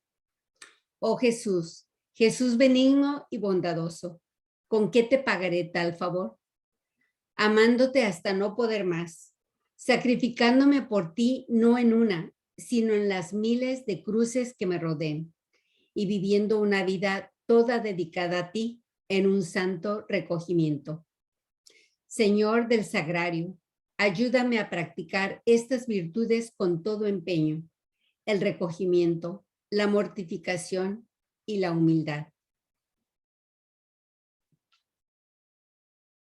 Oh Jesús, Jesús benigno y bondadoso, ¿con qué te pagaré tal favor? Amándote hasta no poder más, sacrificándome por ti no en una, sino en las miles de cruces que me rodeen, y viviendo una vida toda dedicada a ti en un santo recogimiento. Señor del Sagrario, ayúdame a practicar estas virtudes con todo empeño, el recogimiento, la mortificación y la humildad.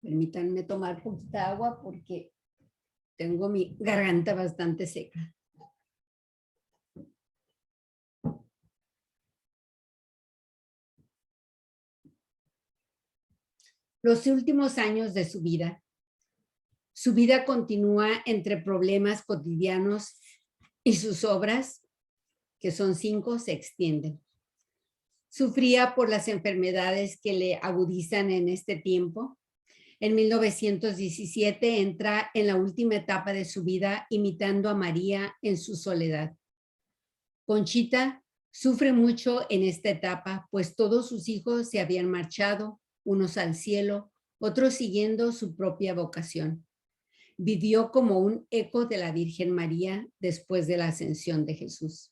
Permítanme tomar poquita agua porque tengo mi garganta bastante seca. Los últimos años de su vida continúa entre problemas cotidianos y sus obras, que son 5, se extienden. Sufría por las enfermedades que le agudizan en este tiempo. En 1917 entra en la última etapa de su vida imitando a María en su soledad. Conchita sufre mucho en esta etapa, pues todos sus hijos se habían marchado, unos al cielo, otros siguiendo su propia vocación. Vivió como un eco de la Virgen María después de la ascensión de Jesús.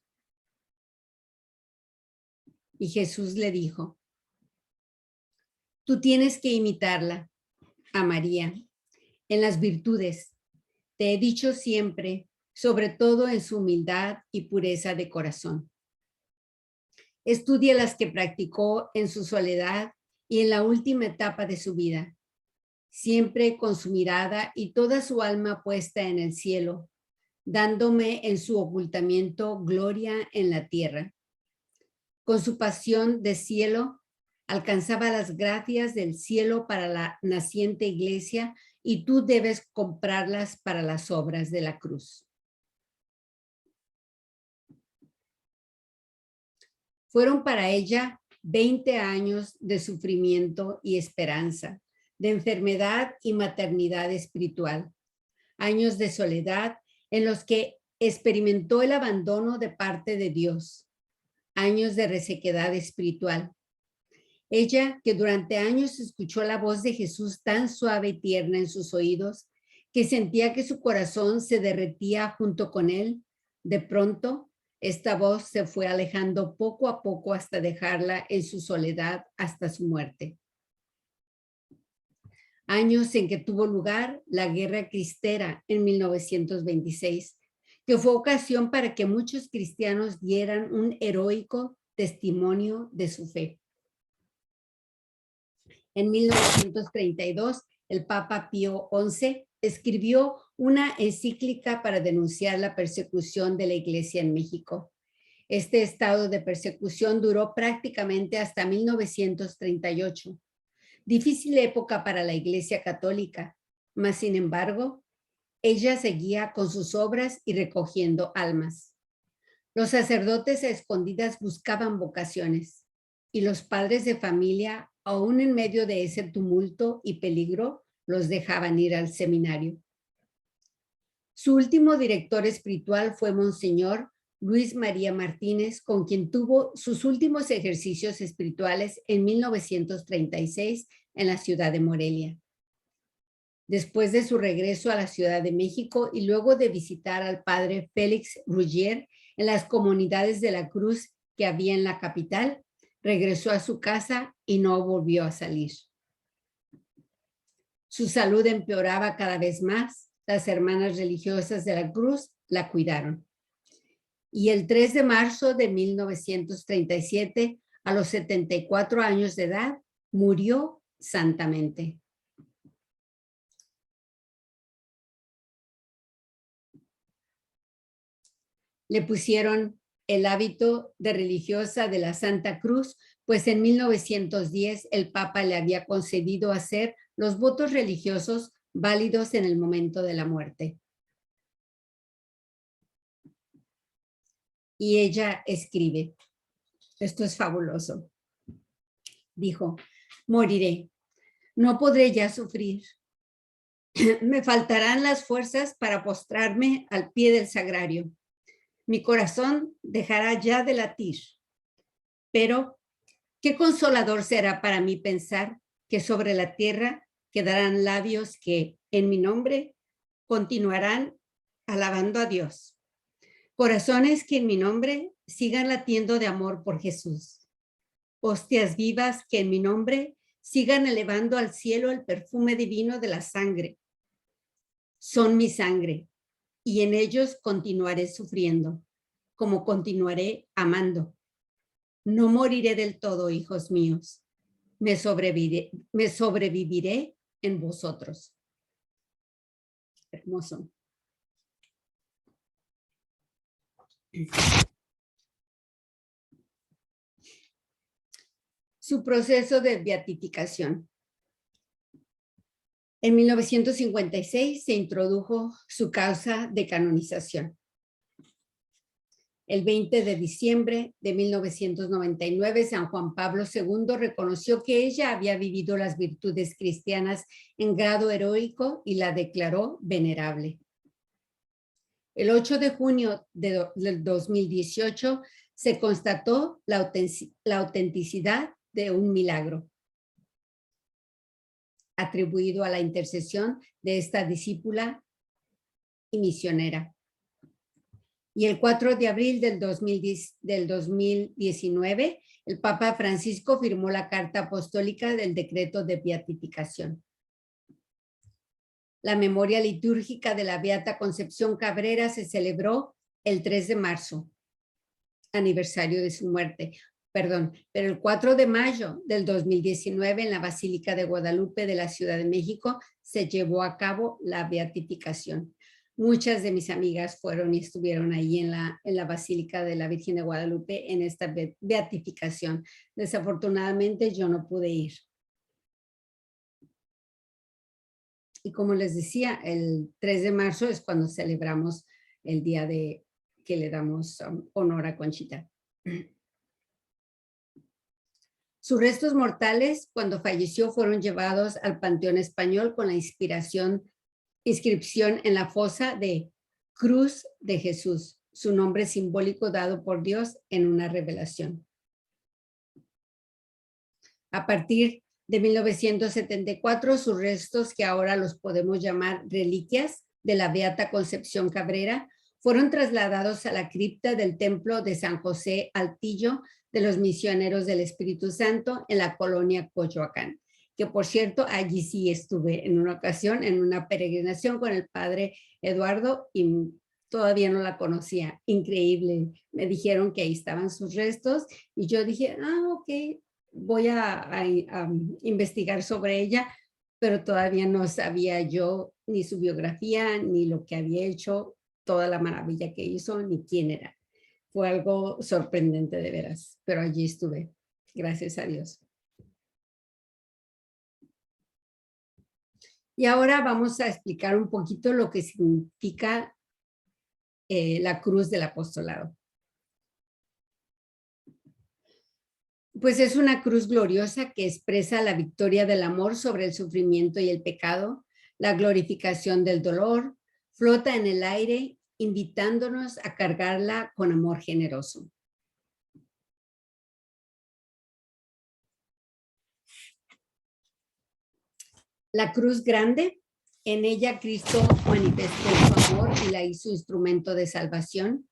Y Jesús le dijo, tú tienes que imitarla, a María, en las virtudes. Te he dicho siempre, sobre todo en su humildad y pureza de corazón. Estudia las que practicó en su soledad y en la última etapa de su vida, siempre con su mirada y toda su alma puesta en el cielo, dándome en su ocultamiento gloria en la tierra. Con su pasión de cielo, alcanzaba las gracias del cielo para la naciente iglesia y tú debes comprarlas para las obras de la cruz. Fueron para ella 20 años de sufrimiento y esperanza, de enfermedad y maternidad espiritual, años de soledad en los que experimentó el abandono de parte de Dios, años de resequedad espiritual. Ella, que durante años escuchó la voz de Jesús tan suave y tierna en sus oídos, que sentía que su corazón se derretía junto con él, de pronto esta voz se fue alejando poco a poco hasta dejarla en su soledad hasta su muerte. Años en que tuvo lugar la Guerra Cristera en 1926, que fue ocasión para que muchos cristianos dieran un heroico testimonio de su fe. En 1932, el Papa Pío XI escribió una encíclica para denunciar la persecución de la Iglesia en México. Este estado de persecución duró prácticamente hasta 1938. Difícil época para la Iglesia Católica, mas sin embargo, ella seguía con sus obras y recogiendo almas. Los sacerdotes a escondidas buscaban vocaciones y los padres de familia, aún en medio de ese tumulto y peligro, los dejaban ir al seminario. Su último director espiritual fue Monseñor Luis María Martínez, con quien tuvo sus últimos ejercicios espirituales en 1936 en la ciudad de Morelia. Después de su regreso a la Ciudad de México y luego de visitar al padre Félix Ruggier en las comunidades de la Cruz que había en la capital, regresó a su casa y no volvió a salir. Su salud empeoraba cada vez más. Las hermanas religiosas de la Cruz la cuidaron. Y el 3 de marzo de 1937, a los 74 años de edad, murió santamente. Le pusieron el hábito de religiosa de la Santa Cruz, pues en 1910 el Papa le había concedido hacer los votos religiosos válidos en el momento de la muerte. Y ella escribe, esto es fabuloso, dijo, moriré, No podré ya sufrir. Me faltarán las fuerzas para postrarme al pie del sagrario. Mi corazón dejará ya de latir. Pero, ¿qué consolador será para mí pensar que sobre la tierra quedarán labios que, en mi nombre, continuarán alabando a Dios? Corazones que en mi nombre sigan latiendo de amor por Jesús. Hostias vivas que en mi nombre sigan elevando al cielo el perfume divino de la sangre. Son mi sangre, y en ellos continuaré sufriendo, como continuaré amando. No moriré del todo, hijos míos. Me sobreviviré en vosotros. Hermoso. Su proceso de beatificación. En 1956 se introdujo su causa de canonización. El 20 de diciembre de 1999, San Juan Pablo II reconoció que ella había vivido las virtudes cristianas en grado heroico y la declaró venerable. El 8 de junio del 2018 se constató la autenticidad de un milagro atribuido a la intercesión de esta discípula y misionera. Y el 4 de abril del 2019, el Papa Francisco firmó la Carta Apostólica del Decreto de Beatificación. La memoria litúrgica de la Beata Concepción Cabrera se celebró el 3 de marzo, aniversario de su muerte. Pero el 4 de mayo del 2019 en la Basílica de Guadalupe de la Ciudad de México se llevó a cabo la beatificación. Muchas de mis amigas fueron y estuvieron ahí en la Basílica de la Virgen de Guadalupe en esta beatificación. Desafortunadamente yo no pude ir. Y como les decía, el 3 de marzo es cuando celebramos el día que le damos honor a Conchita. Sus restos mortales, cuando falleció, fueron llevados al Panteón Español con la inscripción en la fosa de Cruz de Jesús, su nombre simbólico dado por Dios en una revelación. A partir de 1974, sus restos, que ahora los podemos llamar reliquias de la Beata Concepción Cabrera, fueron trasladados a la cripta del Templo de San José Altillo de los Misioneros del Espíritu Santo en la colonia Coyoacán, que por cierto, allí sí estuve en una ocasión en una peregrinación con el padre Eduardo y todavía no la conocía. Increíble. Me dijeron que ahí estaban sus restos y yo dije, ok, voy a investigar sobre ella, pero todavía no sabía yo ni su biografía, ni lo que había hecho, toda la maravilla que hizo, ni quién era. Fue algo sorprendente de veras, pero allí estuve, gracias a Dios. Y ahora vamos a explicar un poquito lo que significa la cruz del apostolado. Pues es una cruz gloriosa que expresa la victoria del amor sobre el sufrimiento y el pecado, la glorificación del dolor, flota en el aire, invitándonos a cargarla con amor generoso. La cruz grande, en ella Cristo manifestó su amor y la hizo instrumento de salvación.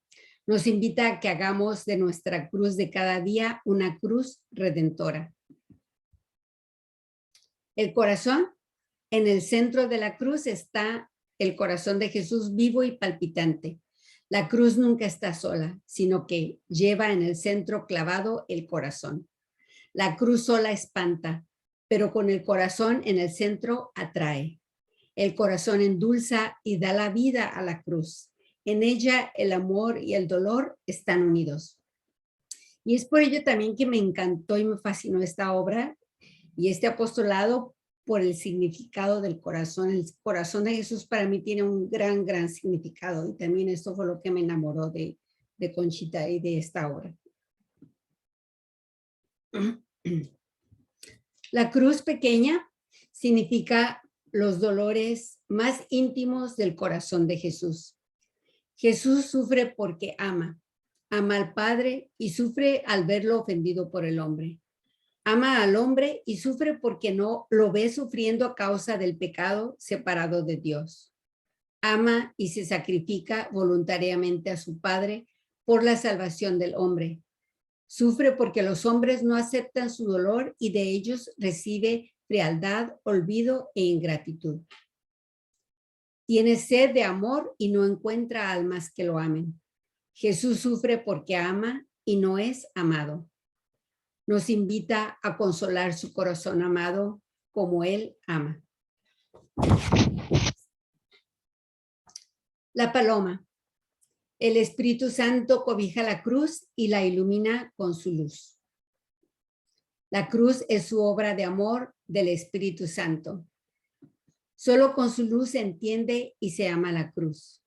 Nos invita a que hagamos de nuestra cruz de cada día una cruz redentora. El corazón, en el centro de la cruz está el corazón de Jesús vivo y palpitante. La cruz nunca está sola, sino que lleva en el centro clavado el corazón. La cruz sola espanta, pero con el corazón en el centro atrae. El corazón endulza y da la vida a la cruz. En ella el amor y el dolor están unidos. Y es por ello también que me encantó y me fascinó esta obra y este apostolado por el significado del corazón. El corazón de Jesús para mí tiene un gran, gran significado y también esto fue lo que me enamoró de Conchita y de esta obra. La cruz pequeña significa los dolores más íntimos del corazón de Jesús. Jesús sufre porque ama al Padre y sufre al verlo ofendido por el hombre. Ama al hombre y sufre porque no lo ve sufriendo a causa del pecado separado de Dios. Ama y se sacrifica voluntariamente a su Padre por la salvación del hombre. Sufre porque los hombres no aceptan su dolor y de ellos recibe frialdad, olvido e ingratitud. Tiene sed de amor y no encuentra almas que lo amen. Jesús sufre porque ama y no es amado. Nos invita a consolar su corazón amado como Él ama. La paloma. El Espíritu Santo cobija la cruz y la ilumina con su luz. La cruz es su obra de amor del Espíritu Santo. Solo con su luz se entiende y se ama la cruz.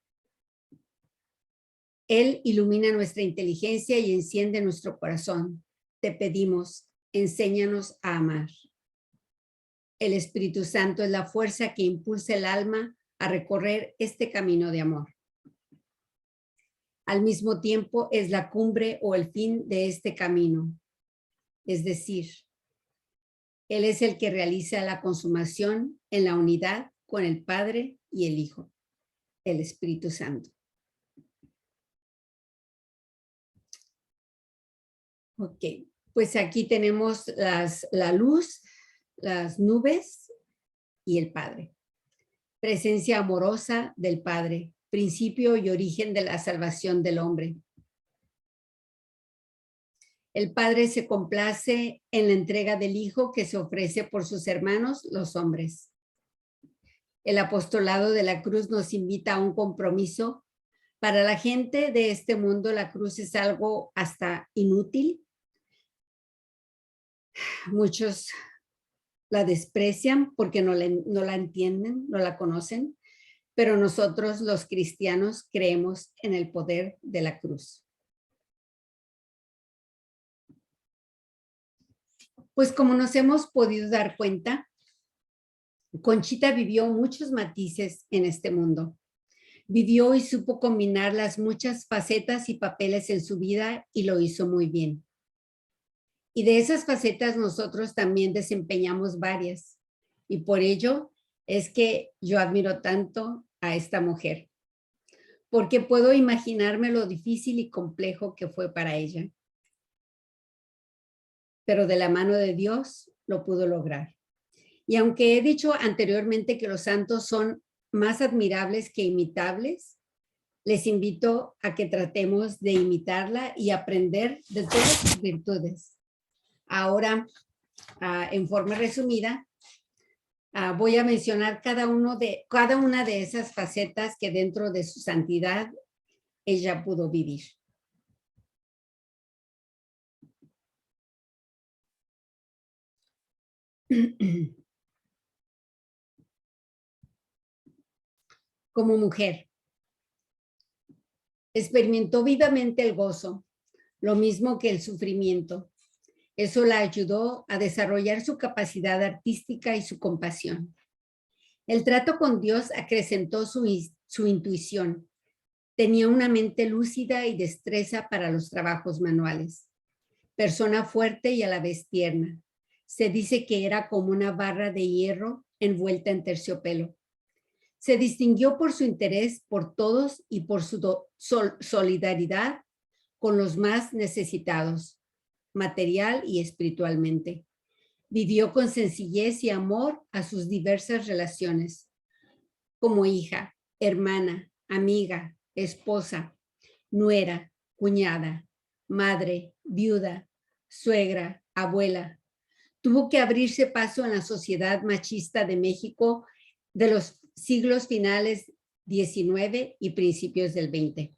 Él ilumina nuestra inteligencia y enciende nuestro corazón. Te pedimos, enséñanos a amar. El Espíritu Santo es la fuerza que impulsa el alma a recorrer este camino de amor. Al mismo tiempo es la cumbre o el fin de este camino. Es decir, Él es el que realiza la consumación en la unidad con el Padre y el Hijo, el Espíritu Santo. Ok, pues aquí tenemos la luz, las nubes y el Padre. Presencia amorosa del Padre, principio y origen de la salvación del hombre. El Padre se complace en la entrega del Hijo que se ofrece por sus hermanos, los hombres. El apostolado de la cruz nos invita a un compromiso. Para la gente de este mundo, la cruz es algo hasta inútil. Muchos la desprecian porque no la entienden, no la conocen, pero nosotros los cristianos creemos en el poder de la cruz. Pues como nos hemos podido dar cuenta, Conchita vivió muchos matices en este mundo. Vivió y supo combinar las muchas facetas y papeles en su vida y lo hizo muy bien. Y de esas facetas nosotros también desempeñamos varias. Y por ello es que yo admiro tanto a esta mujer, porque puedo imaginarme lo difícil y complejo que fue para ella. Pero de la mano de Dios lo pudo lograr. Y aunque he dicho anteriormente que los santos son más admirables que imitables, les invito a que tratemos de imitarla y aprender de todas sus virtudes. Ahora, en forma resumida, voy a mencionar cada una de esas facetas que dentro de su santidad ella pudo vivir. Como mujer, experimentó vivamente el gozo, lo mismo que el sufrimiento. Eso la ayudó a desarrollar su capacidad artística y su compasión. El trato con Dios acrecentó su intuición. Tenía una mente lúcida y destreza para los trabajos manuales. Persona fuerte y a la vez tierna. Se dice que era como una barra de hierro envuelta en terciopelo. Se distinguió por su interés por todos y por su solidaridad con los más necesitados, material y espiritualmente. Vivió con sencillez y amor a sus diversas relaciones, como hija, hermana, amiga, esposa, nuera, cuñada, madre, viuda, suegra, abuela. Tuvo que abrirse paso en la sociedad machista de México de los siglos finales 19 y principios del 20.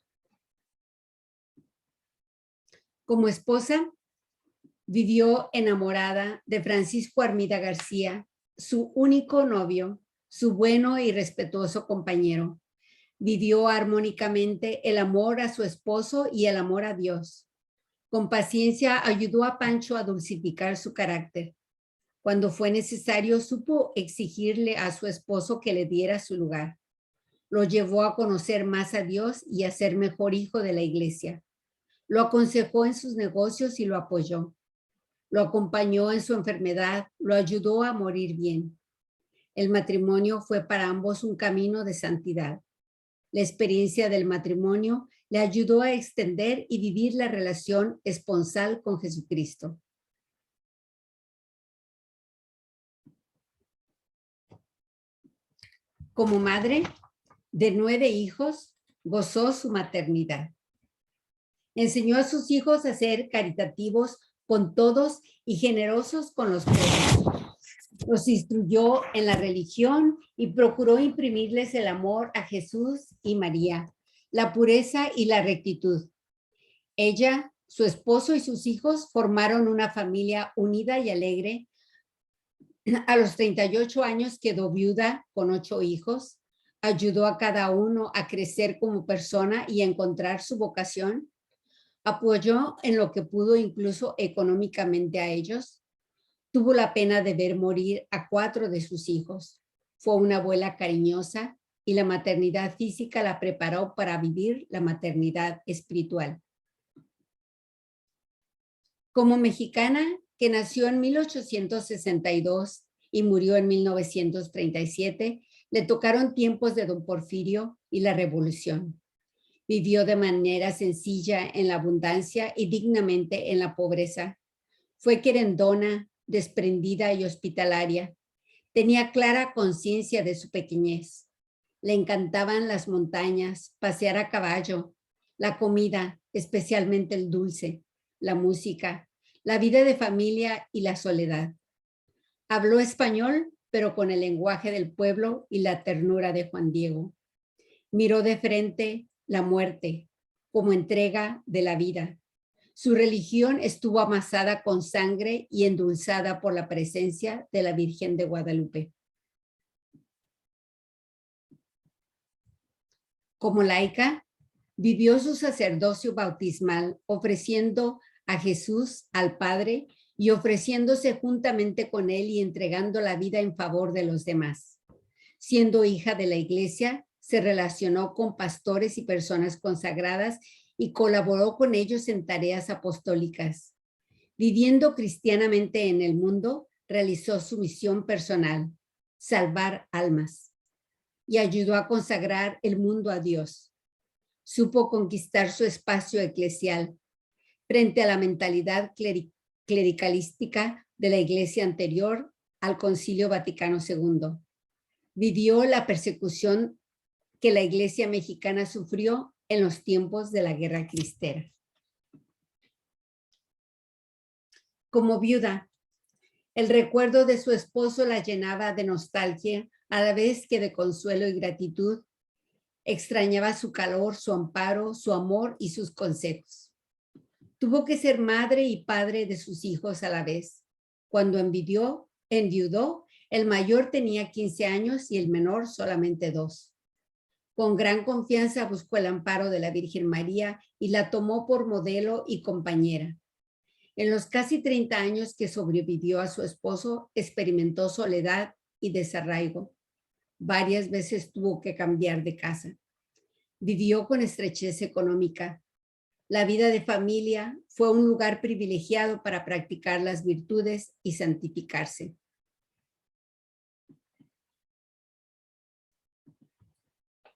Como esposa, vivió enamorada de Francisco Armida García, su único novio, su bueno y respetuoso compañero. Vivió armónicamente el amor a su esposo y el amor a Dios. Con paciencia ayudó a Pancho a dulcificar su carácter. Cuando fue necesario, supo exigirle a su esposo que le diera su lugar. Lo llevó a conocer más a Dios y a ser mejor hijo de la iglesia. Lo aconsejó en sus negocios y lo apoyó. Lo acompañó en su enfermedad, lo ayudó a morir bien. El matrimonio fue para ambos un camino de santidad. La experiencia del matrimonio le ayudó a extender y vivir la relación esponsal con Jesucristo. Como madre de 9 hijos, gozó su maternidad. Enseñó a sus hijos a ser caritativos con todos y generosos con los pobres. Los instruyó en la religión y procuró imprimirles el amor a Jesús y María, la pureza y la rectitud. Ella, su esposo y sus hijos formaron una familia unida y alegre. A los 38 años quedó viuda con 8 hijos. Ayudó a cada uno a crecer como persona y a encontrar su vocación. Apoyó en lo que pudo, incluso económicamente, a ellos. Tuvo la pena de ver morir a 4 de sus hijos. Fue una abuela cariñosa y la maternidad física la preparó para vivir la maternidad espiritual. Como mexicana que nació en 1862 y murió en 1937, le tocaron tiempos de don Porfirio y la Revolución. Vivió de manera sencilla en la abundancia y dignamente en la pobreza. Fue querendona, desprendida y hospitalaria. Tenía clara conciencia de su pequeñez. Le encantaban las montañas, pasear a caballo, la comida, especialmente el dulce, la música, la vida de familia y la soledad. Habló español, pero con el lenguaje del pueblo y la ternura de Juan Diego. Miró de frente la muerte como entrega de la vida. Su religión estuvo amasada con sangre y endulzada por la presencia de la Virgen de Guadalupe. Como laica, vivió su sacerdocio bautismal ofreciendo a Jesús al Padre y ofreciéndose juntamente con él y entregando la vida en favor de los demás. Siendo hija de la iglesia, se relacionó con pastores y personas consagradas y colaboró con ellos en tareas apostólicas. Viviendo cristianamente en el mundo, realizó su misión personal, salvar almas, y ayudó a consagrar el mundo a Dios. Supo conquistar su espacio eclesial frente a la mentalidad clericalística de la iglesia anterior al Concilio Vaticano II. Vivió la persecución que la iglesia mexicana sufrió en los tiempos de la Guerra Cristera. Como viuda, el recuerdo de su esposo la llenaba de nostalgia, a la vez que de consuelo y gratitud. Extrañaba su calor, su amparo, su amor y sus consejos. Tuvo que ser madre y padre de sus hijos a la vez. Cuando enviudó, el mayor tenía 15 años y el menor solamente 2. Con gran confianza buscó el amparo de la Virgen María y la tomó por modelo y compañera. En los casi 30 años que sobrevivió a su esposo, experimentó soledad y desarraigo. Varias veces tuvo que cambiar de casa. Vivió con estrechez económica. La vida de familia fue un lugar privilegiado para practicar las virtudes y santificarse.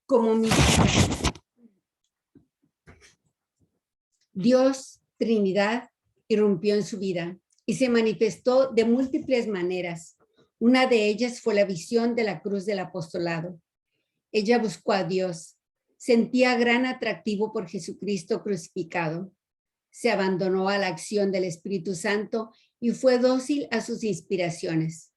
Como mi Dios, Trinidad, irrumpió en su vida y se manifestó de múltiples maneras. Una de ellas fue la visión de la cruz del apostolado. Ella buscó a Dios, sentía gran atractivo por Jesucristo crucificado. Se abandonó a la acción del Espíritu Santo y fue dócil a sus inspiraciones.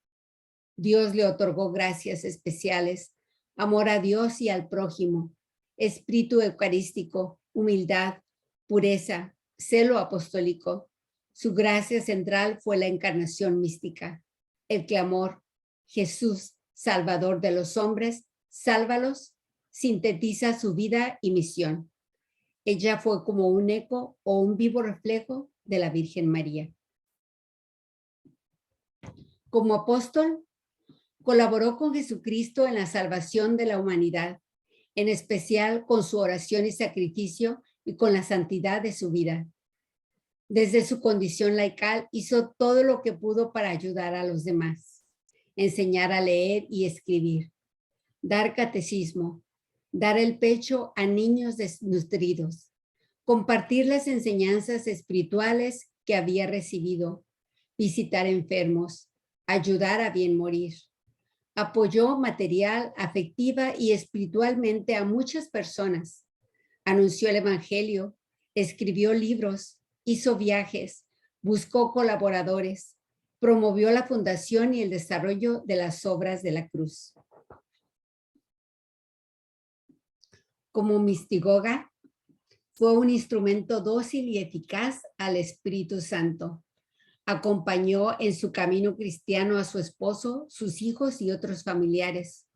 Dios le otorgó gracias especiales, amor a Dios y al prójimo, espíritu eucarístico, humildad, pureza, celo apostólico. Su gracia central fue la encarnación mística, el clamor: Jesús, Salvador de los hombres, sálvalos, sintetiza su vida y misión. Ella fue como un eco o un vivo reflejo de la Virgen María. Como apóstol, colaboró con Jesucristo en la salvación de la humanidad, en especial con su oración y sacrificio y con la santidad de su vida. Desde su condición laical, hizo todo lo que pudo para ayudar a los demás, enseñar a leer y escribir, dar catecismo, dar el pecho a niños desnutridos, compartir las enseñanzas espirituales que había recibido, visitar enfermos, ayudar a bien morir. Apoyó material, afectiva y espiritualmente a muchas personas. Anunció el evangelio, escribió libros, hizo viajes, buscó colaboradores, promovió la fundación y el desarrollo de las obras de la cruz. Como mistigoga, fue un instrumento dócil y eficaz al Espíritu Santo. Acompañó en su camino cristiano a su esposo, sus hijos y otros familiares.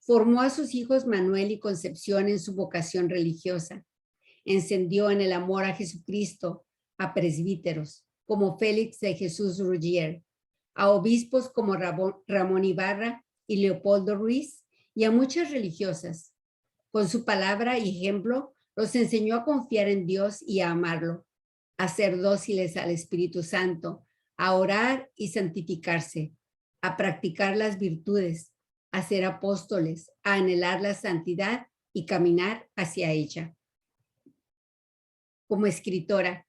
Formó a sus hijos Manuel y Concepción en su vocación religiosa. Encendió en el amor a Jesucristo a presbíteros como Félix de Jesús Ruggier, a obispos como Ramón Ibarra y Leopoldo Ruiz y a muchas religiosas. Con su palabra y ejemplo, los enseñó a confiar en Dios y a amarlo, a ser dóciles al Espíritu Santo, a orar y santificarse, a practicar las virtudes, a ser apóstoles, a anhelar la santidad y caminar hacia ella. Como escritora,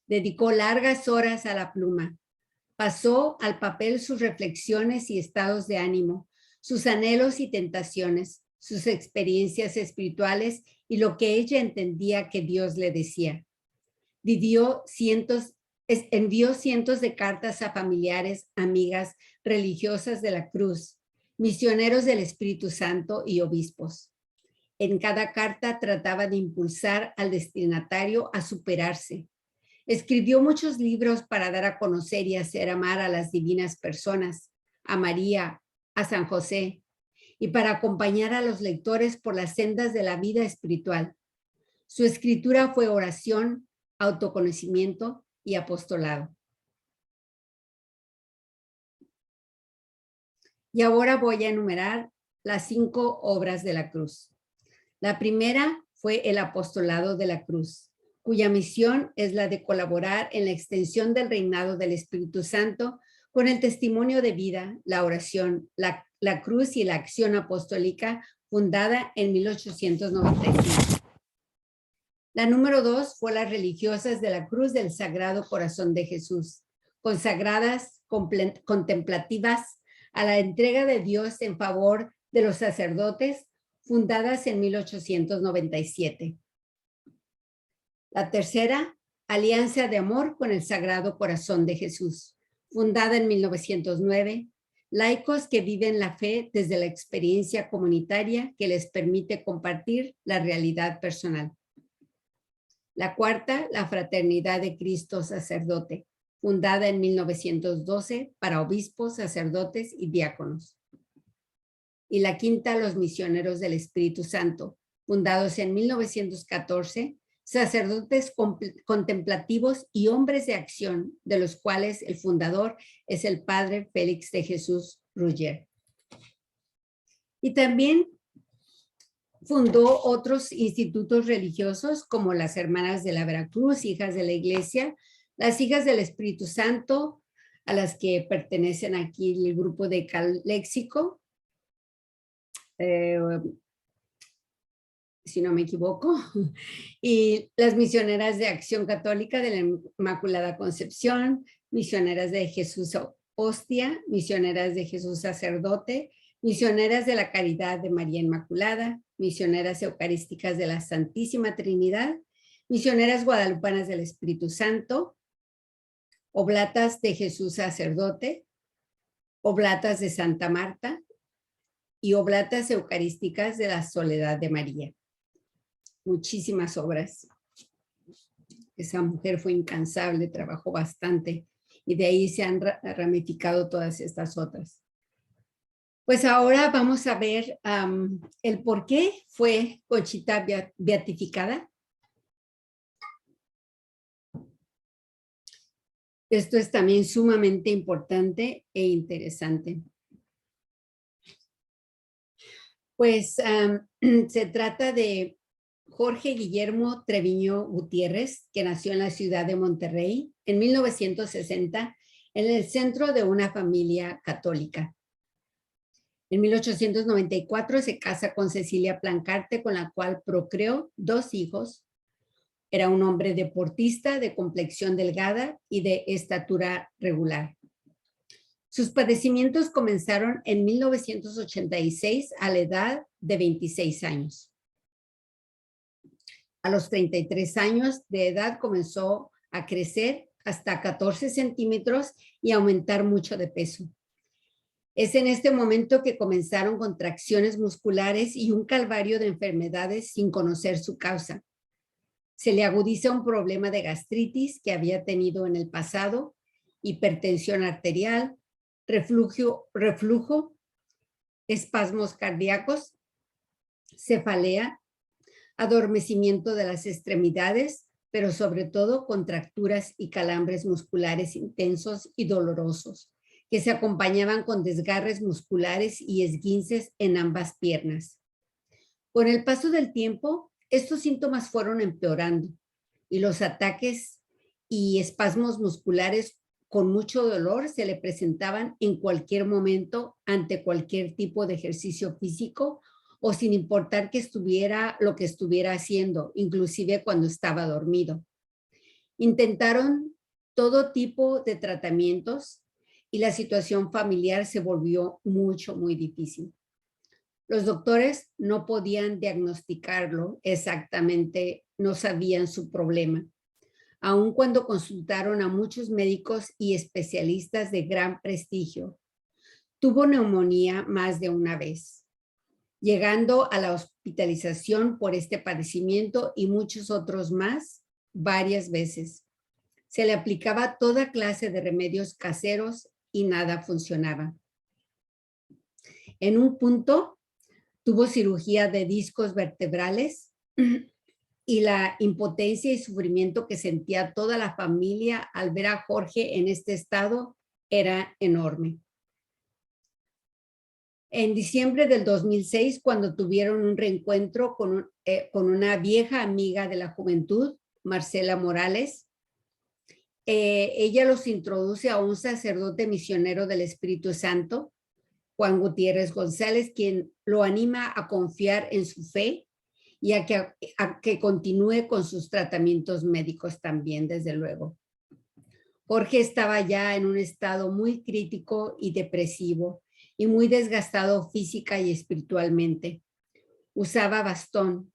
dedicó largas horas a la pluma. Pasó al papel sus reflexiones y estados de ánimo, sus anhelos y tentaciones, sus experiencias espirituales y lo que ella entendía que Dios le decía. Envió cientos de cartas a familiares, amigas, religiosas de la cruz, misioneros del Espíritu Santo y obispos. En cada carta trataba de impulsar al destinatario a superarse. Escribió muchos libros para dar a conocer y hacer amar a las divinas personas, a María, a San José, y para acompañar a los lectores por las sendas de la vida espiritual. Su escritura fue oración, autoconocimiento y apostolado. Y ahora voy a enumerar las 5 obras de la cruz. La primera fue el apostolado de la cruz, cuya misión es la de colaborar en la extensión del reinado del Espíritu Santo con el testimonio de vida, la oración, la cruz y la acción apostólica fundada en 1895. La número 2 fue las religiosas de la Cruz del Sagrado Corazón de Jesús, consagradas, contemplativas a la entrega de Dios en favor de los sacerdotes, fundadas en 1897. La tercera, Alianza de Amor con el Sagrado Corazón de Jesús, fundada en 1909, laicos que viven la fe desde la experiencia comunitaria que les permite compartir la realidad personal. La cuarta, la Fraternidad de Cristo Sacerdote, fundada en 1912 para obispos, sacerdotes y diáconos. Y la quinta, los Misioneros del Espíritu Santo, fundados en 1914, sacerdotes contemplativos y hombres de acción, de los cuales el fundador es el padre Félix de Jesús Ruggier. Y también fundó otros institutos religiosos como las Hermanas de la Veracruz, Hijas de la Iglesia, las Hijas del Espíritu Santo, a las que pertenecen aquí el grupo de Caléxico, si no me equivoco, y las Misioneras de Acción Católica de la Inmaculada Concepción, Misioneras de Jesús Hostia, Misioneras de Jesús Sacerdote, Misioneras de la Caridad de María Inmaculada, Misioneras Eucarísticas de la Santísima Trinidad, Misioneras Guadalupanas del Espíritu Santo, Oblatas de Jesús Sacerdote, Oblatas de Santa Marta y Oblatas Eucarísticas de la Soledad de María. Muchísimas obras. Esa mujer fue incansable, trabajó bastante y de ahí se han ramificado todas estas otras. Pues ahora vamos a ver el por qué fue Conchita beatificada. Esto es también sumamente importante e interesante. Pues se trata de Jorge Guillermo Treviño Gutiérrez, que nació en la ciudad de Monterrey en 1960, en el centro de una familia católica. En 1894 se casa con Cecilia Plancarte, con la cual procreó 2 hijos. Era un hombre deportista de complexión delgada y de estatura regular. Sus padecimientos comenzaron en 1986 a la edad de 26 años. A los 33 años de edad comenzó a crecer hasta 14 centímetros y aumentar mucho de peso. Es en este momento que comenzaron contracciones musculares y un calvario de enfermedades sin conocer su causa. Se le agudiza un problema de gastritis que había tenido en el pasado, hipertensión arterial, reflujo, espasmos cardíacos, cefalea, adormecimiento de las extremidades, pero sobre todo contracturas y calambres musculares intensos y dolorosos, que se acompañaban con desgarres musculares y esguinces en ambas piernas. Con el paso del tiempo, estos síntomas fueron empeorando y los ataques y espasmos musculares con mucho dolor se le presentaban en cualquier momento ante cualquier tipo de ejercicio físico o sin importar que estuviera lo que estuviera haciendo, inclusive cuando estaba dormido. Intentaron todo tipo de tratamientos y la situación familiar se volvió muy difícil. Los doctores no podían diagnosticarlo exactamente, no sabían su problema, aun cuando consultaron a muchos médicos y especialistas de gran prestigio. Tuvo neumonía más de una vez, llegando a la hospitalización por este padecimiento y muchos otros más varias veces. Se le aplicaba toda clase de remedios caseros y nada funcionaba. En un punto, tuvo cirugía de discos vertebrales y la impotencia y sufrimiento que sentía toda la familia al ver a Jorge en este estado era enorme. En diciembre del 2006, cuando tuvieron un reencuentro con una vieja amiga de la juventud, Marcela Morales, ella los introduce a un sacerdote misionero del Espíritu Santo, Juan Gutiérrez González, quien lo anima a confiar en su fe y a que continúe con sus tratamientos médicos también, desde luego. Jorge estaba ya en un estado muy crítico y depresivo y muy desgastado física y espiritualmente. Usaba bastón,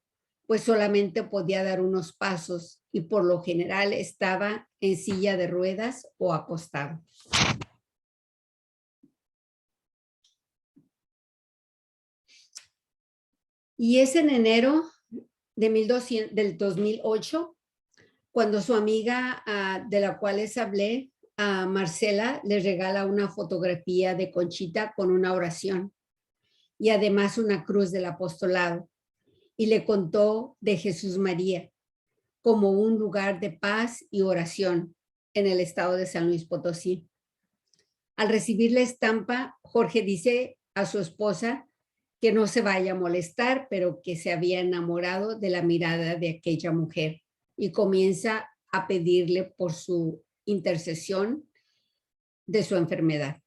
pues solamente podía dar unos pasos y por lo general estaba en silla de ruedas o acostado. Y es en enero del 2008 cuando su amiga, de la cual les hablé, Marcela, les regala una fotografía de Conchita con una oración y además una cruz del apostolado, y le contó de Jesús María como un lugar de paz y oración en el estado de San Luis Potosí. Al recibir la estampa, Jorge dice a su esposa que no se vaya a molestar, pero que se había enamorado de la mirada de aquella mujer y comienza a pedirle por su intercesión de su enfermedad.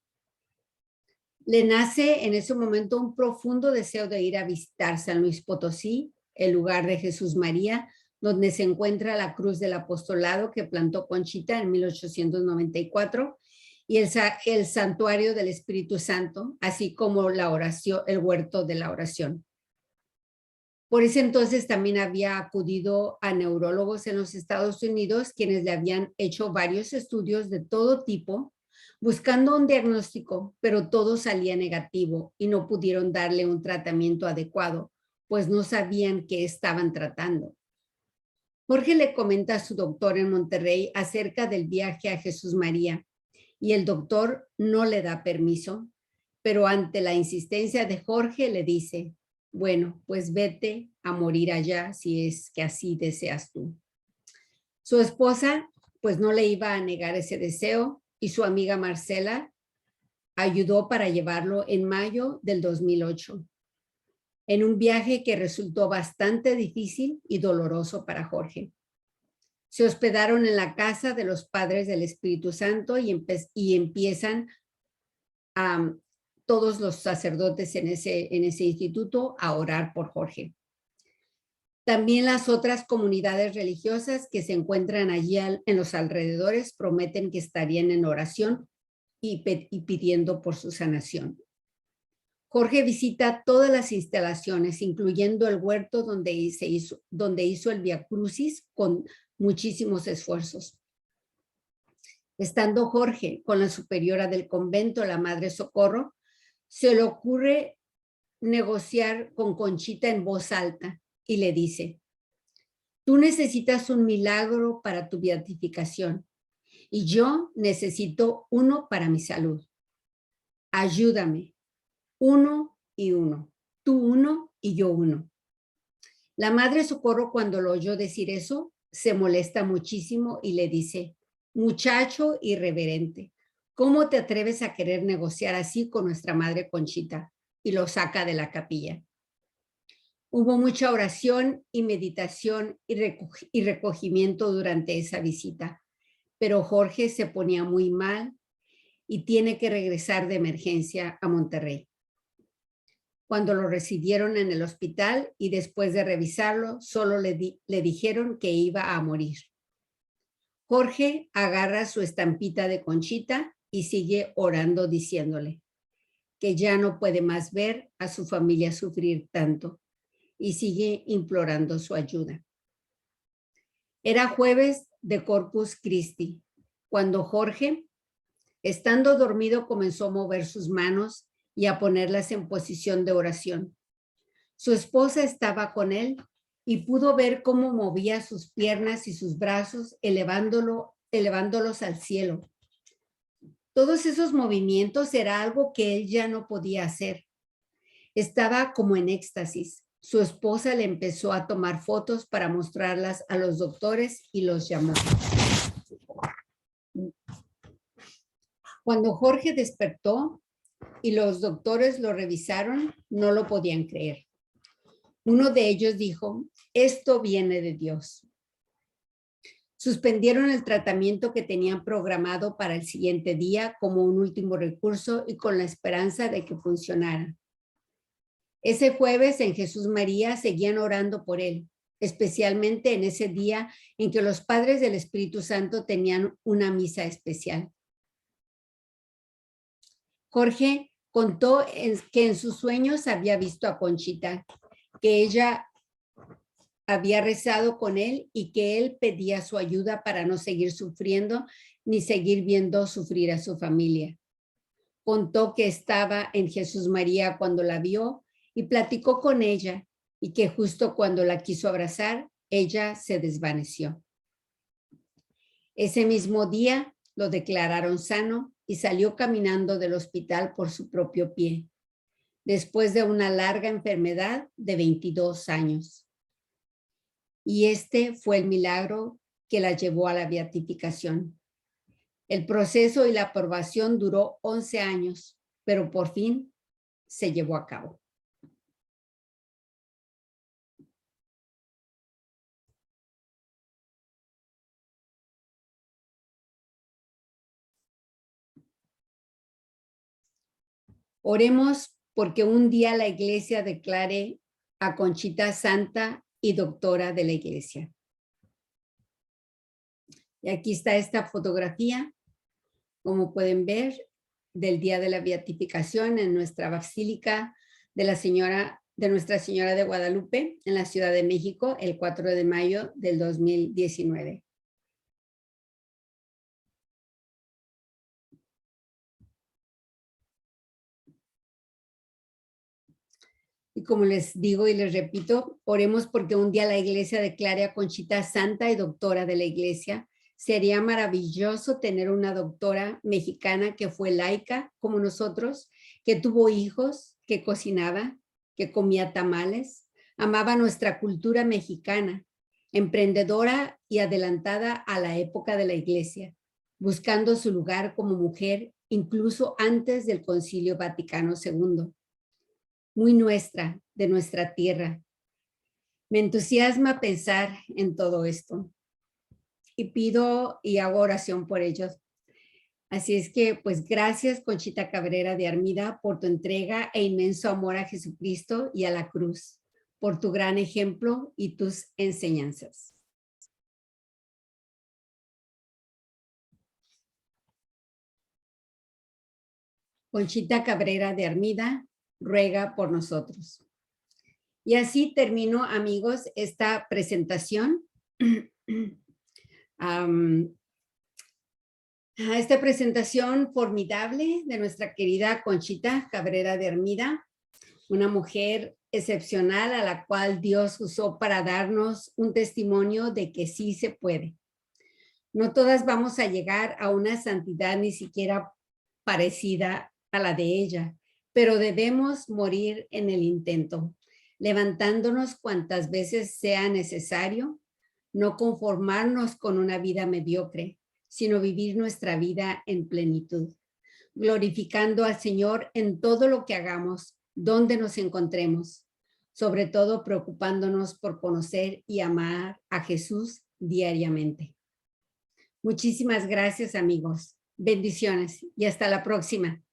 Le nace en ese momento un profundo deseo de ir a visitar San Luis Potosí, el lugar de Jesús María, donde se encuentra la cruz del apostolado que plantó Conchita en 1894 y el santuario del Espíritu Santo, así como la oración, el huerto de la oración. Por ese entonces también había acudido a neurólogos en los Estados Unidos, quienes le habían hecho varios estudios de todo tipo, buscando un diagnóstico, pero todo salía negativo y no pudieron darle un tratamiento adecuado, pues no sabían qué estaban tratando. Jorge le comenta a su doctor en Monterrey acerca del viaje a Jesús María y el doctor no le da permiso, pero ante la insistencia de Jorge le dice: bueno, pues vete a morir allá si es que así deseas tú. Su esposa pues no le iba a negar ese deseo y su amiga Marcela ayudó para llevarlo en mayo del 2008, en un viaje que resultó bastante difícil y doloroso para Jorge. Se hospedaron en la casa de los padres del Espíritu Santo y empiezan todos los sacerdotes en ese instituto a orar por Jorge. También las otras comunidades religiosas que se encuentran allí en los alrededores prometen que estarían en oración y pidiendo por su sanación. Jorge visita todas las instalaciones, incluyendo el huerto donde hizo el Vía Crucis con muchísimos esfuerzos. Estando Jorge con la superiora del convento, la Madre Socorro, se le ocurre negociar con Conchita en voz alta y le dice: tú necesitas un milagro para tu beatificación y yo necesito uno para mi salud. Ayúdame, uno y uno, tú uno y yo uno. La Madre Socorro, cuando lo oyó decir eso, se molesta muchísimo y le dice: muchacho irreverente, ¿cómo te atreves a querer negociar así con nuestra Madre Conchita? Y lo saca de la capilla. Hubo mucha oración y meditación y recogimiento durante esa visita, pero Jorge se ponía muy mal y tiene que regresar de emergencia a Monterrey. Cuando lo recibieron en el hospital y después de revisarlo, solo le dijeron que iba a morir. Jorge agarra su estampita de Conchita y sigue orando diciéndole que ya no puede más ver a su familia sufrir tanto y sigue implorando su ayuda. Era jueves de Corpus Christi, cuando Jorge, estando dormido, comenzó a mover sus manos y a ponerlas en posición de oración. Su esposa estaba con él y pudo ver cómo movía sus piernas y sus brazos, elevándolos al cielo. Todos esos movimientos era algo que él ya no podía hacer. Estaba como en éxtasis. Su esposa le empezó a tomar fotos para mostrarlas a los doctores y los llamó. Cuando Jorge despertó y los doctores lo revisaron, no lo podían creer. Uno de ellos dijo: esto viene de Dios. Suspendieron el tratamiento que tenían programado para el siguiente día como un último recurso y con la esperanza de que funcionara. Ese jueves en Jesús María seguían orando por él, especialmente en ese día en que los padres del Espíritu Santo tenían una misa especial. Jorge contó que en sus sueños había visto a Conchita, que ella había rezado con él y que él pedía su ayuda para no seguir sufriendo ni seguir viendo sufrir a su familia. Contó que estaba en Jesús María cuando la vio y platicó con ella y que justo cuando la quiso abrazar, ella se desvaneció. Ese mismo día lo declararon sano y salió caminando del hospital por su propio pie, después de una larga enfermedad de 22 años. Y este fue el milagro que la llevó a la beatificación. El proceso y la aprobación duró 11 años, pero por fin se llevó a cabo. Oremos porque un día la iglesia declare a Conchita santa y doctora de la iglesia. Y aquí está esta fotografía, como pueden ver, del día de la beatificación en nuestra basílica de Nuestra Señora de Guadalupe en la Ciudad de México, el 4 de mayo del 2019. Y como les digo y les repito, oremos porque un día la iglesia declare a Conchita santa y doctora de la iglesia. Sería maravilloso tener una doctora mexicana que fue laica como nosotros, que tuvo hijos, que cocinaba, que comía tamales, amaba nuestra cultura mexicana emprendedora y adelantada a la época de la Iglesia, buscando su lugar como mujer incluso antes del Concilio Vaticano II. Muy nuestra, de nuestra tierra. Me entusiasma pensar en todo esto y pido y hago oración por ellos. Así es que, pues gracias, Conchita Cabrera de Armida, por tu entrega e inmenso amor a Jesucristo y a la cruz, por tu gran ejemplo y tus enseñanzas. Conchita Cabrera de Armida, ruega por nosotros. Y así termino, amigos, esta presentación. Esta presentación formidable de nuestra querida Conchita Cabrera de Armida, una mujer excepcional a la cual Dios usó para darnos un testimonio de que sí se puede. No todas vamos a llegar a una santidad ni siquiera parecida a la de ella, pero debemos morir en el intento, levantándonos cuantas veces sea necesario, no conformarnos con una vida mediocre, sino vivir nuestra vida en plenitud, glorificando al Señor en todo lo que hagamos, donde nos encontremos, sobre todo preocupándonos por conocer y amar a Jesús diariamente. Muchísimas gracias, amigos. Bendiciones y hasta la próxima.